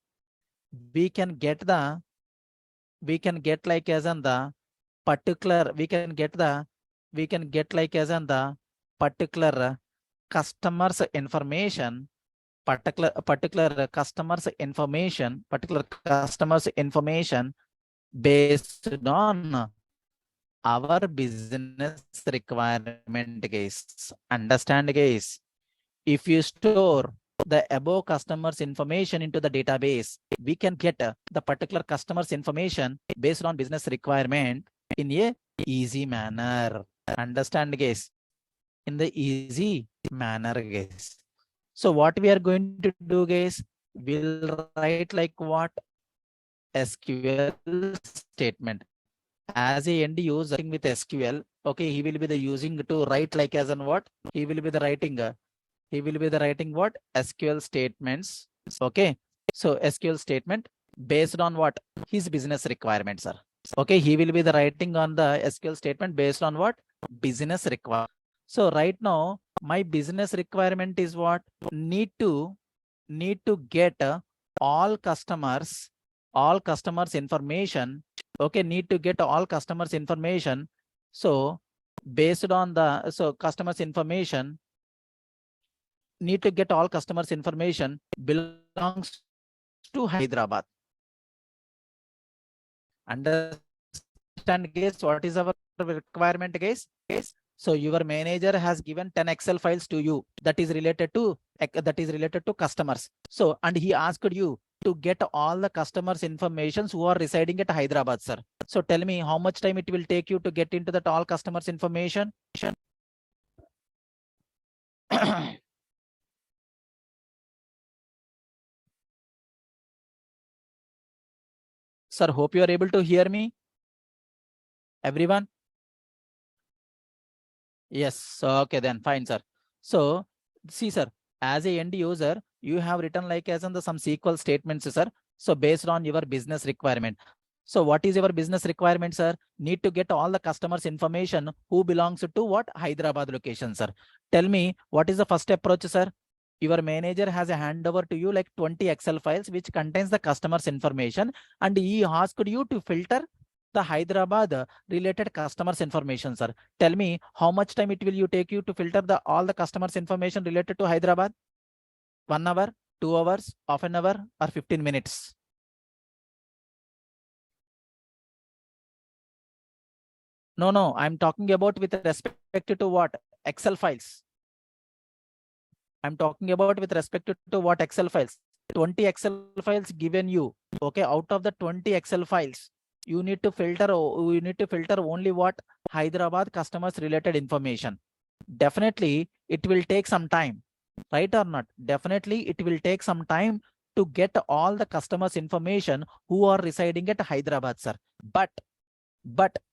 get like as in the particular, we can get like as in the particular customers information, particular customers information based on our business requirement, guys. Understand, guys? If you store the above customers information into the database, we can get the particular customers information based on business requirement in a easy manner. Understand, guys? In the easy manner, guys. So what we are going to do, guys, we'll write like what? SQL statement. As a end user with SQL, okay, he will be the using to write like as in what? He will be the writing what? SQL statements. Okay. So SQL statement based on what? His business requirements are. Okay. He will be the writing on the SQL statement based on what? Business requirement. So right now, my business requirement is what? Need to get all customers information. Okay. Need to get all customers information. So based on the, customers information, need to get all customers information belongs to Hyderabad. Understand, guys, what is our requirement, guys? So your manager has given 10 Excel files to you that is related to customers. So, and he asked you to get all the customers information who are residing at Hyderabad, sir. So tell me how much time it will take you to get into that all customers information? Sir, hope you are able to hear me. Everyone? Yes. Okay, then fine, sir. So see, sir, as a end user, you have written like as in the some SQL statements, sir. So based on your business requirement. So what is your business requirement, sir? Need to get all the customers information who belongs to what? Hyderabad location, sir. Tell me what is the first approach, sir? Your manager has a handover to you like 20 Excel files which contains the customers information, and he asked you to filter the Hyderabad related customers information, sir. Tell me how much time it will you take you to filter all the customers information related to Hyderabad? 1 hour, 2 hours, half an hour, or 15 minutes? No, I'm talking about with respect to what? Excel files. I'm talking about with respect to what? Excel files. 20 Excel files given you. Okay, out of the 20 Excel files, you need to filter only what? Hyderabad customers related information. Definitely it will take some time, right or not? Definitely it will take some time to get all the customers information who are residing at Hyderabad, sir. But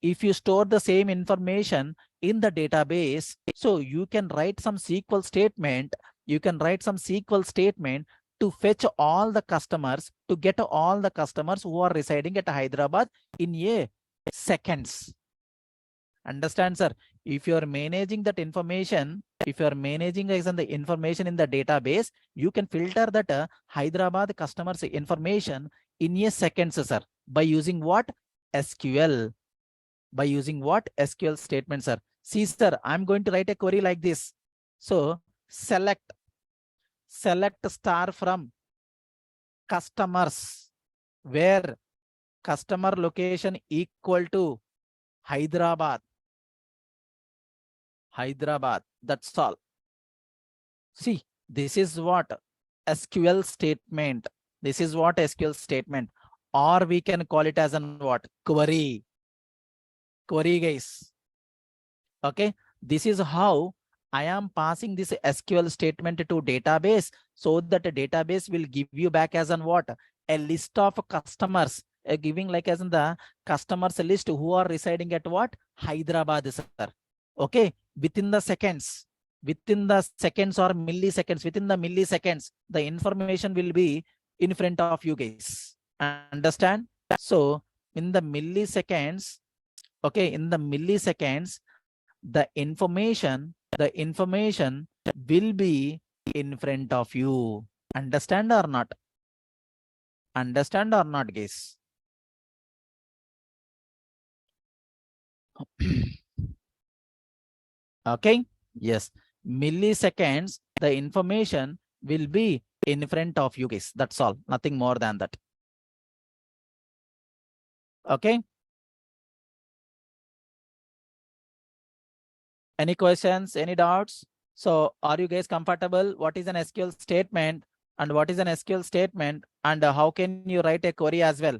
if you store the same information in the database, so you can write some SQL statement. You can write some SQL statement to fetch all the customers, to get all the customers who are residing at Hyderabad in a seconds. Understand, sir? If you are managing that information, if you are managing the information in the database, you can filter that Hyderabad customers information in a seconds, sir. By using what? SQL. By using what? SQL statements, sir. See, sir, I'm going to write a query like this. So select star from customers where customer location equal to Hyderabad. That's all. See, this is what? SQL statement. This is what? SQL statement. Or we can call it as an what? Query, guys. Okay, this is how I am passing this SQL statement to database, so that the database will give you back as an what? A list of customers, giving like as in the customers list who are residing at what? Hyderabad, sir. Okay, within the seconds or milliseconds, within the milliseconds, the information will be in front of you, guys. Understand? So in the milliseconds, okay, in the milliseconds, the information will be in front of you. Understand or not? Understand or not, guys? Okay. Yes. Milliseconds, the information will be in front of you, guys. That's all. Nothing more than that. Okay. Any questions? Any doubts? So are you guys comfortable? What is an SQL statement and what is an SQL statement and how can you write a query as well?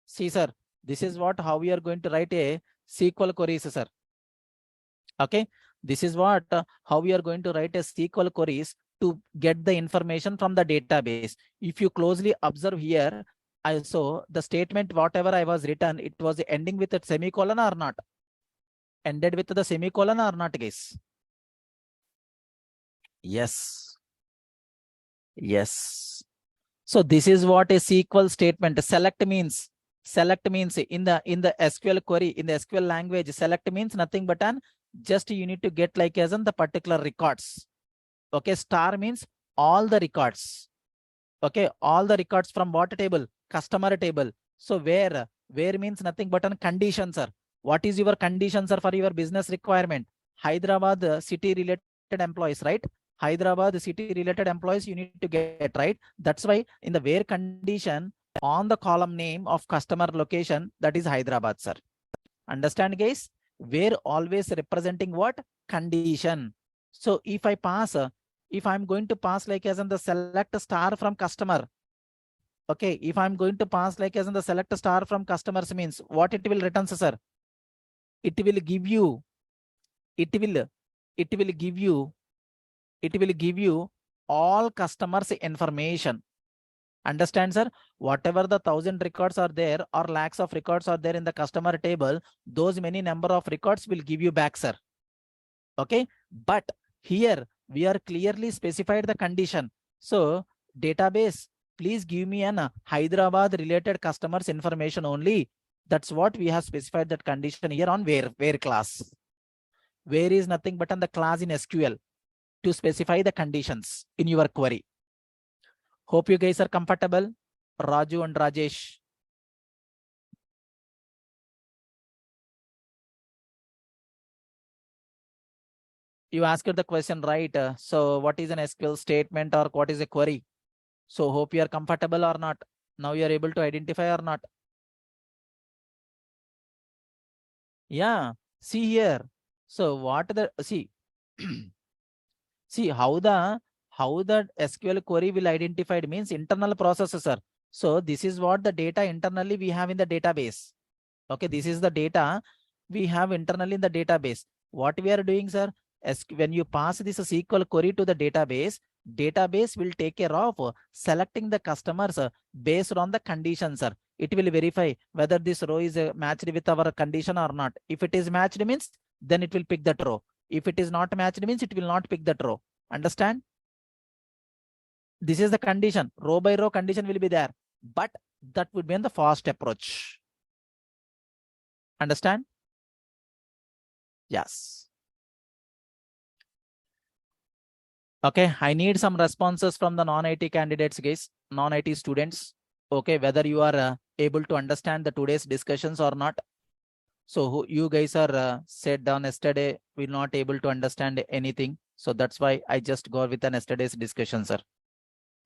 See, sir, this is how we are going to write a SQL queries, sir. Okay. This is how we are going to write a SQL queries to get the information from the database. If you closely observe here, I saw the statement, whatever I was written, it was ending with a semicolon or not? Ended with the semicolon or not, guys? Yes. Yes. So this is what a SQL statement. Select means in the SQL query, in the SQL language, select means nothing but just you need to get like as in the particular records. Okay. Star means all the records. Okay. All the records from what table? Customer table. So where means nothing but condition, sir. What is your condition, sir, for your business requirement? Hyderabad city related employees, right? Hyderabad city related employees you need to get, right? That's why in the where condition on the column name of customer location, that is Hyderabad, sir. Understand, guys? Where always representing what? Condition. So if I pass, if I'm going to pass like as in the select star from customer. Okay, if I'm going to pass like as in the select star from customers means what it will return, sir? It will give you all customers information. Understand, sir? Whatever the 1,000 records are there or lakhs of records are there in the customer table, those many number of records will give you back, sir. Okay, but here we are clearly specified the condition. So database, please give me an Hyderabad related customers information only. That's what we have specified that condition here on where class. Where is nothing but on the class in SQL to specify the conditions in your query. Hope you guys are comfortable. Raju and Rajesh. You asked the question, right? So what is an SQL statement or what is a query? So hope you are comfortable or not. Now you are able to identify or not. Yeah, see here. So what the see see how the SQL query will identified means internal processor. So this is what the data internally we have in the database. Okay, this is the data we have internally in the database. What we are doing, sir, when you pass this SQL query to the database will take care of selecting the customers based on the conditions, sir. It will verify whether this row is matched with our condition or not. If it is matched means, then it will pick that row. If it is not matched means, it will not pick that row. Understand? This is the condition. Row by row condition will be there, but that would be in the fast approach. Understand? Yes. Okay, I need some responses from the non-IT candidates, guys, non-IT students. Okay, whether you are able to understand the today's discussions or not. So you guys are said down yesterday, we're not able to understand anything. So that's why I just go with an yesterday's discussion, sir.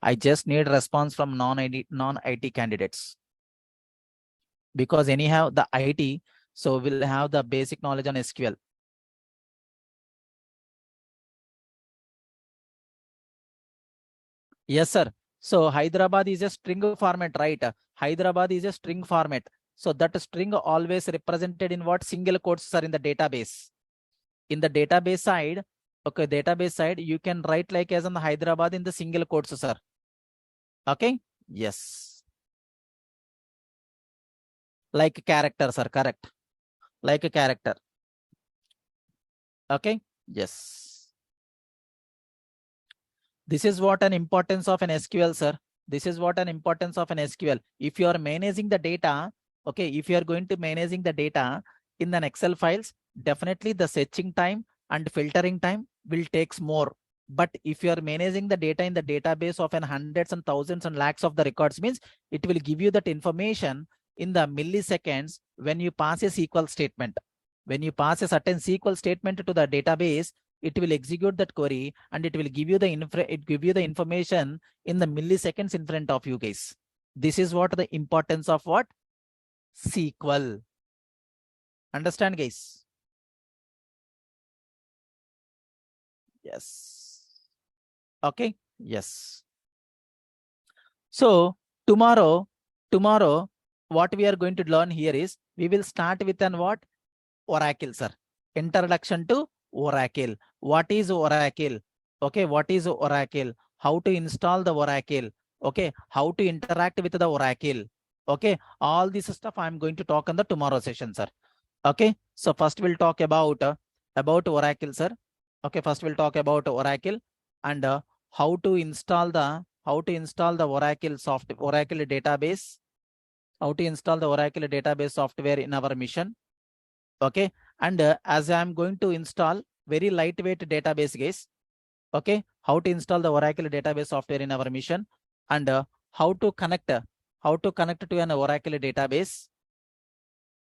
I just need response from non-IT candidates. Because anyhow, the IT, so we'll have the basic knowledge on SQL. Yes, sir. So Hyderabad is a string format, right? Hyderabad is a string format. So that string always represented in what? Single quotes are in the database. In the database side, okay, database side, you can write like as in the Hyderabad in the single quotes, sir. Okay. Yes. Like a character, sir. Correct. Like a character. Okay. Yes. This is what an importance of an SQL, sir. This is what an importance of an SQL. If you are managing the data, okay, if you are going to managing the data in an Excel files, definitely the searching time and filtering time will takes more. But if you are managing the data in the database of an hundreds and thousands and lakhs of the records, means it will give you that information in the milliseconds when you pass a SQL statement. When you pass a certain SQL statement to the database, it will execute that query and it will give you the information in the milliseconds in front of you guys. This is what the importance of what? SQL. Understand, guys? Yes. Okay. Yes. So tomorrow, what we are going to learn here is we will start with an what? Oracle, sir. Introduction to Oracle. What is Oracle? Okay. What is Oracle? How to install the Oracle? Okay. How to interact with the Oracle? Okay. All this stuff I'm going to talk in the tomorrow session, sir. Okay. So first we'll talk about Oracle, sir. Okay. First we'll talk about Oracle and how to install the Oracle database. How to install the Oracle database software in our mission. Okay. And as I'm going to install very lightweight database, guys. Okay. How to install the Oracle database software in our mission and how to connect to an Oracle database.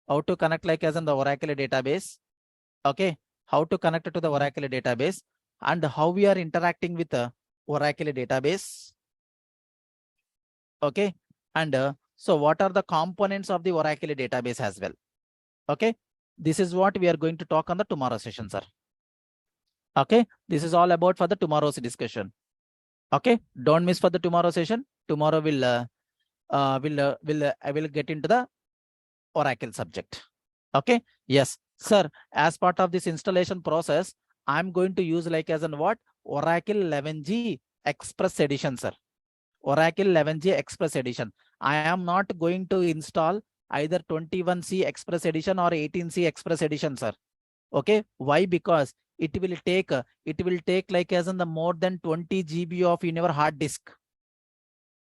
How to connect like as in the Oracle database. Okay. How to connect to the Oracle database and how we are interacting with the Oracle database. Okay. And so what are the components of the Oracle database as well? Okay. This is what we are going to talk on the tomorrow session, sir. Okay. This is all about for the tomorrow's discussion. Okay. Don't miss for the tomorrow session. Tomorrow I will get into the Oracle subject. Okay. Yes, sir. As part of this installation process, I'm going to use like as an what? Oracle 11G Express Edition, sir. Oracle 11G Express Edition. I am not going to install either 21C Express Edition or 18C Express Edition, sir. Okay. Why? Because it will take like as in the more than 20 GB of in your hard disk.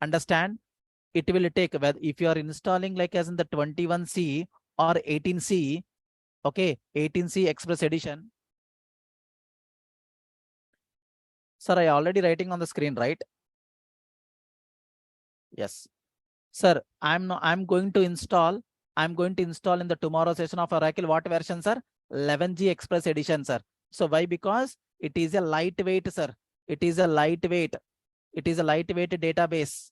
Understand? It will take, if you are installing like as in the 21C or 18C, okay, 18C Express Edition. Sir, I already writing on the screen, right? Yes. Sir, I'm going to install in the tomorrow session of Oracle what version, sir? 11G Express Edition, sir. So why? Because it is a lightweight, sir. It is a lightweight database.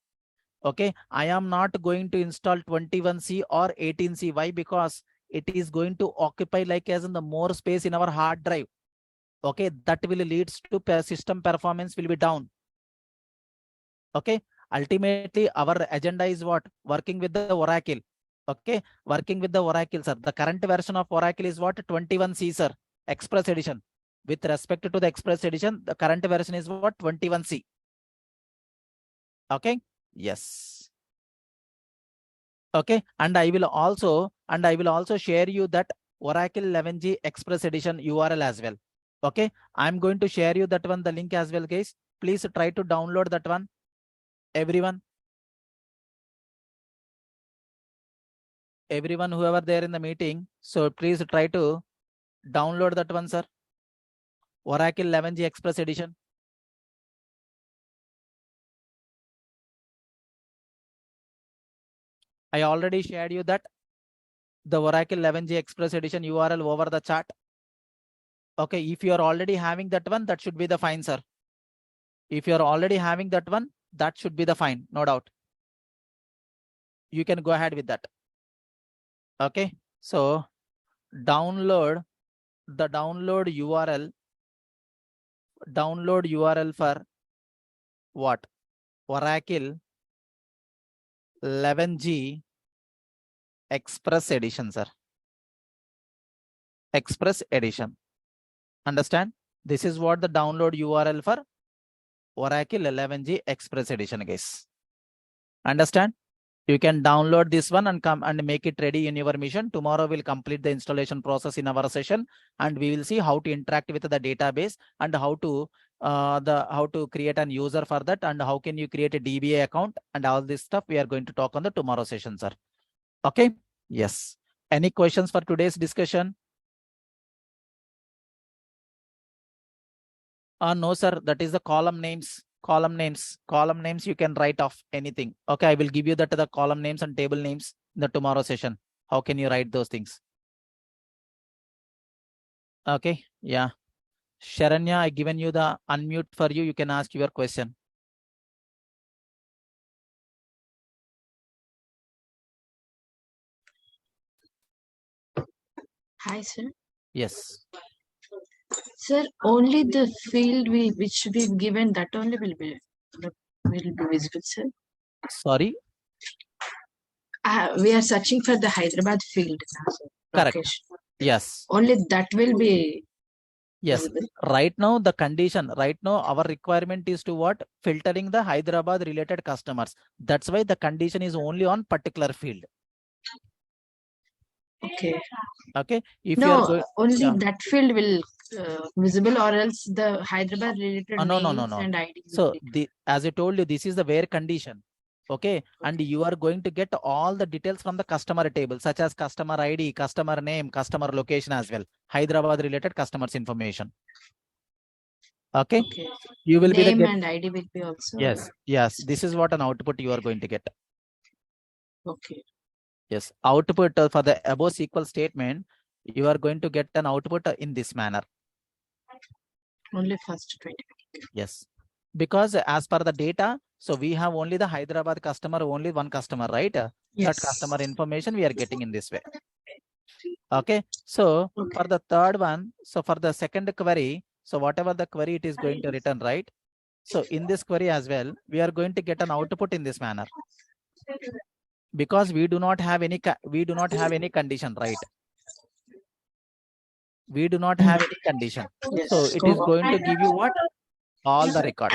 Okay. I am not going to install 21C or 18C. Why? Because it is going to occupy like as in the more space in our hard drive. Okay. That will leads to system performance will be down. Okay. Ultimately, our agenda is what? Working with the Oracle. Okay. Working with the Oracle, sir. The current version of Oracle is what? 21C, sir. Express Edition. With respect to the Express Edition, the current version is what? 21C. Okay. Yes. Okay. And I will also share you that Oracle 11G Express Edition URL as well. Okay. I'm going to share you that one, the link as well, guys. Please try to download that one. Everyone whoever there in the meeting, so please try to download that one, sir. Oracle 11G Express Edition. I already shared you that the Oracle 11G Express Edition URL over the chat. Okay, if you are already having that one, that should be the fine, sir. If you are already having that one, that should be the fine, no doubt. You can go ahead with that. Okay, so download URL for what? Oracle 11G Express Edition, sir. Express Edition. Understand? This is what the download URL for Oracle 11G Express Edition, guys. Understand? You can download this one and come and make it ready in your mission. Tomorrow we'll complete the installation process in our session, and we will see how to interact with the database and how to create an user for that, and how can you create a DBA account, and all this stuff we are going to talk on the tomorrow session, sir. Okay. Yes. Any questions for today's discussion? No, sir. That is the column names. Column names. Column names. You can write off anything. Okay, I will give you that the column names and table names in the tomorrow session. How can you write those things? Okay. Yeah. Sharanya, I given you the unmute for you. You can ask your question. Hi, sir. Yes. Sir, only the field which we've given, that only will be visible, sir. Sorry. We are searching for the Hyderabad field, sir. Correct. Location. Yes. Only that will be Yes. visible. Right now, the condition, right now, our requirement is to what? Filtering the Hyderabad related customers. That's why the condition is only on particular field. Okay. Okay. If you are No, going, only yeah. that field will visible, or else the Hyderabad related No. names and ID. So as I told you, this is the where condition. Okay. And you are going to get all the details from the customer table, such as customer ID, customer name, customer location as well. Hyderabad related customers information. Okay. Okay. You will Name be and ID will be also. Yes. This is what an output you are going to get. Okay. Yes. Output for the above SQL statement, you are going to get an output in this manner. Only first 20. Yes. Because as per the data, so we have only the Hyderabad customer, only one customer, right? Yes. That customer information we are getting in this way. Okay. So for the third one, so for the second query, so whatever the query it is going to return, right? So in this query as well, we are going to get an output in this manner. Because we do not have any condition, right? We do not have any condition. Yes. So it is going to give you what? All the records.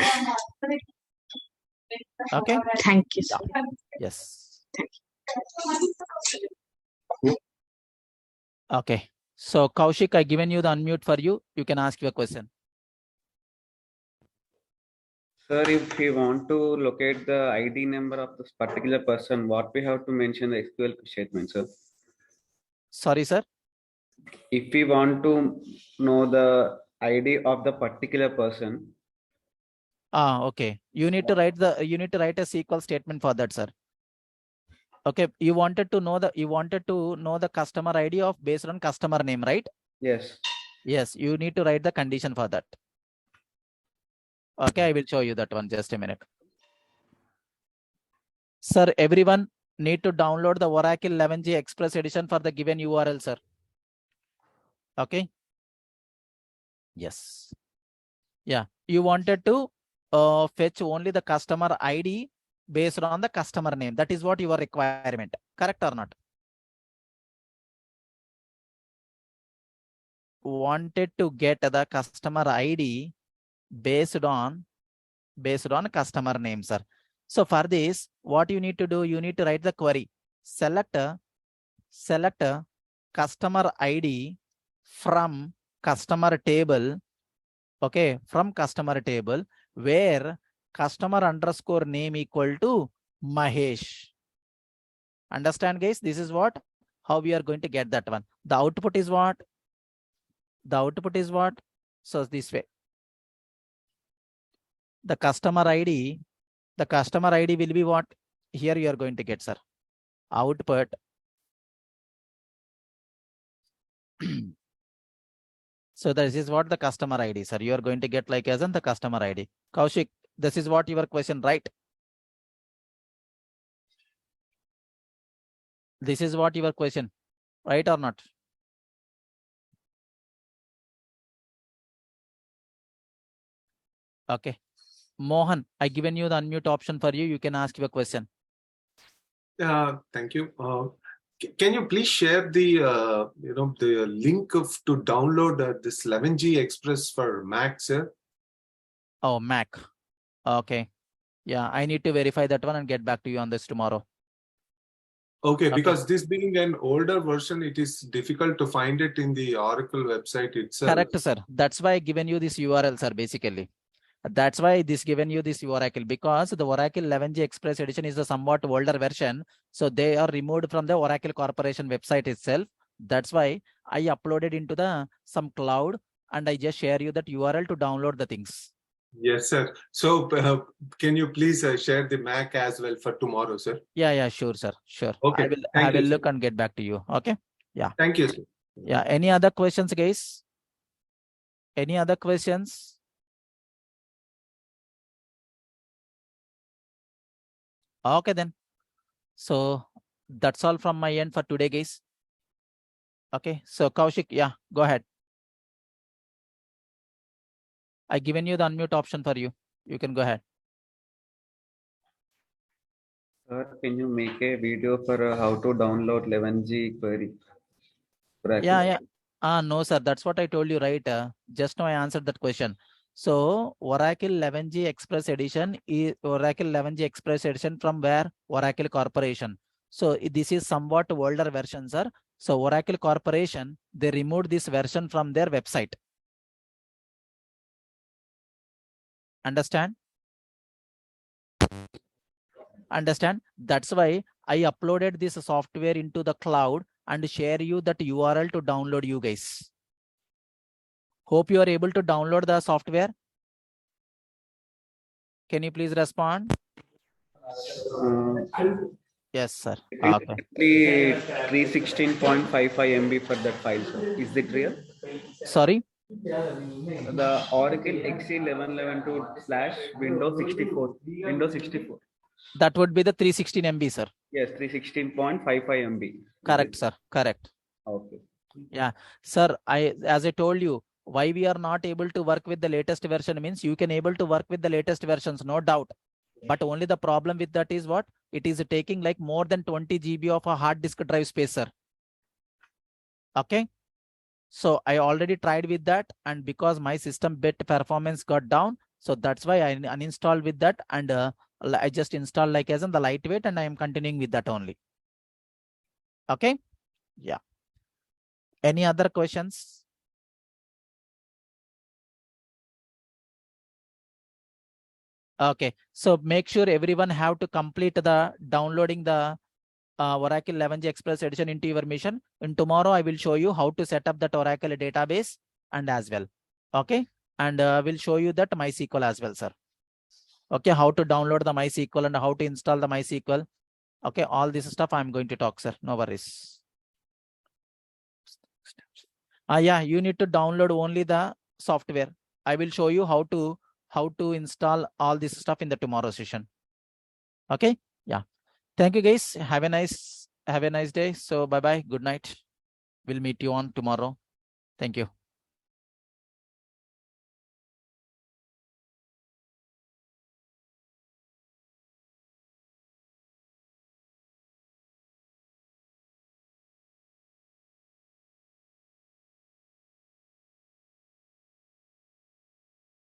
Okay. Thank you, sir. Yes. Okay. So Kaushik, I given you the unmute for you. You can ask your question. Sir, if we want to locate the ID number of this particular person, what we have to mention the SQL statement, sir? Sorry, sir. If we want to know the ID of the particular person. Okay. You need to write a SQL statement for that, sir. Okay. You wanted to know the customer ID of based on customer name, right? Yes. Yes. You need to write the condition for that. Okay. I will show you that one. Just a minute. Sir, everyone need to download the Oracle 11G Express edition for the given URL, sir. Okay. Yes. Yeah. You wanted to fetch only the customer ID based on the customer name. That is what your requirement. Correct or not? Wanted to get the customer ID based on customer name, sir. So for this, what you need to do, you need to write the query. Select customer ID from customer table. Okay, from customer table where customer underscore name equal to Mahesh. Understand, guys? This is what, how we are going to get that one. The output is what? The output is what? So this way. The customer ID will be what? Here you are going to get, sir. Output. So this is what the customer ID, sir. You are going to get like as in the customer ID. Kaushik, this is what your question, right? This is what your question, right or not? Okay. Mohan, I given you the unmute option for you. You can ask your question. Thank you. Can you please share the the link to download this 11G Express for Mac, sir? Oh, Mac. Okay. Yeah, I need to verify that one and get back to you on this tomorrow. Okay, because this being an older version, it is difficult to find it in the Oracle website itself. Correct, sir. That's why I given you this URL, sir, basically. That's why this given you this Oracle, because the Oracle 11G Express edition is a somewhat older version. So they are removed from the Oracle Corporation website itself. That's why I uploaded into the some cloud and I just share you that URL to download the things. Yes, sir. So can you please share the Mac as well for tomorrow, sir? Yeah, sure, sir. Sure. Okay. I will Thank you, sir. look and get back to you. Okay. Thank you, sir. Yeah. Any other questions, guys? Any other questions? Okay, then. So that's all from my end for today, guys. Okay. So Kaushik, yeah, go ahead. I given you the unmute option for you. You can go ahead. Sir, can you make a video for how to download 11G query? Yeah. No, sir. That's what I told you, right? Just now I answered that question. So Oracle 11G Express Edition is Oracle 11G Express Edition from where? Oracle Corporation. So this is somewhat older version, sir. So Oracle Corporation, they removed this version from their website. Understand? Understand? That's why I uploaded this software into the cloud and share you that URL to download, you guys. Hope you are able to download the software. Can you please respond? Yes, sir. Okay. 316.55 MB for that file, sir. Is it real? Sorry? The Oracle XE1112/Windows 64. Windows 64. That would be the 316 MB, sir. Yes, 316.55 MB. Correct, sir. Correct. Okay. Yeah, sir. As I told you, why we are not able to work with the latest version means you can able to work with the latest versions, no doubt. But only the problem with that is what? It is taking like more than 20 GB of a hard disk drive space, sir. Okay. So I already tried with that, and because my system bit performance got down, so that's why I uninstalled with that, and I just installed like as in the lightweight, and I am continuing with that only. Okay. Yeah. Any other questions? Okay. So make sure everyone have to complete the downloading the Oracle 11G Express Edition into your machine. And tomorrow I will show you how to set up that Oracle database and as well. Okay. And we'll show you that MySQL as well, sir. Okay. How to download the MySQL and how to install the MySQL. Okay. All this stuff I'm going to talk, sir. No worries. Yeah, you need to download only the software. I will show you how to install all this stuff in the tomorrow session. Okay. Yeah. Thank you, guys. Have a nice day. So bye bye. Good night. We'll meet you on tomorrow. Thank you.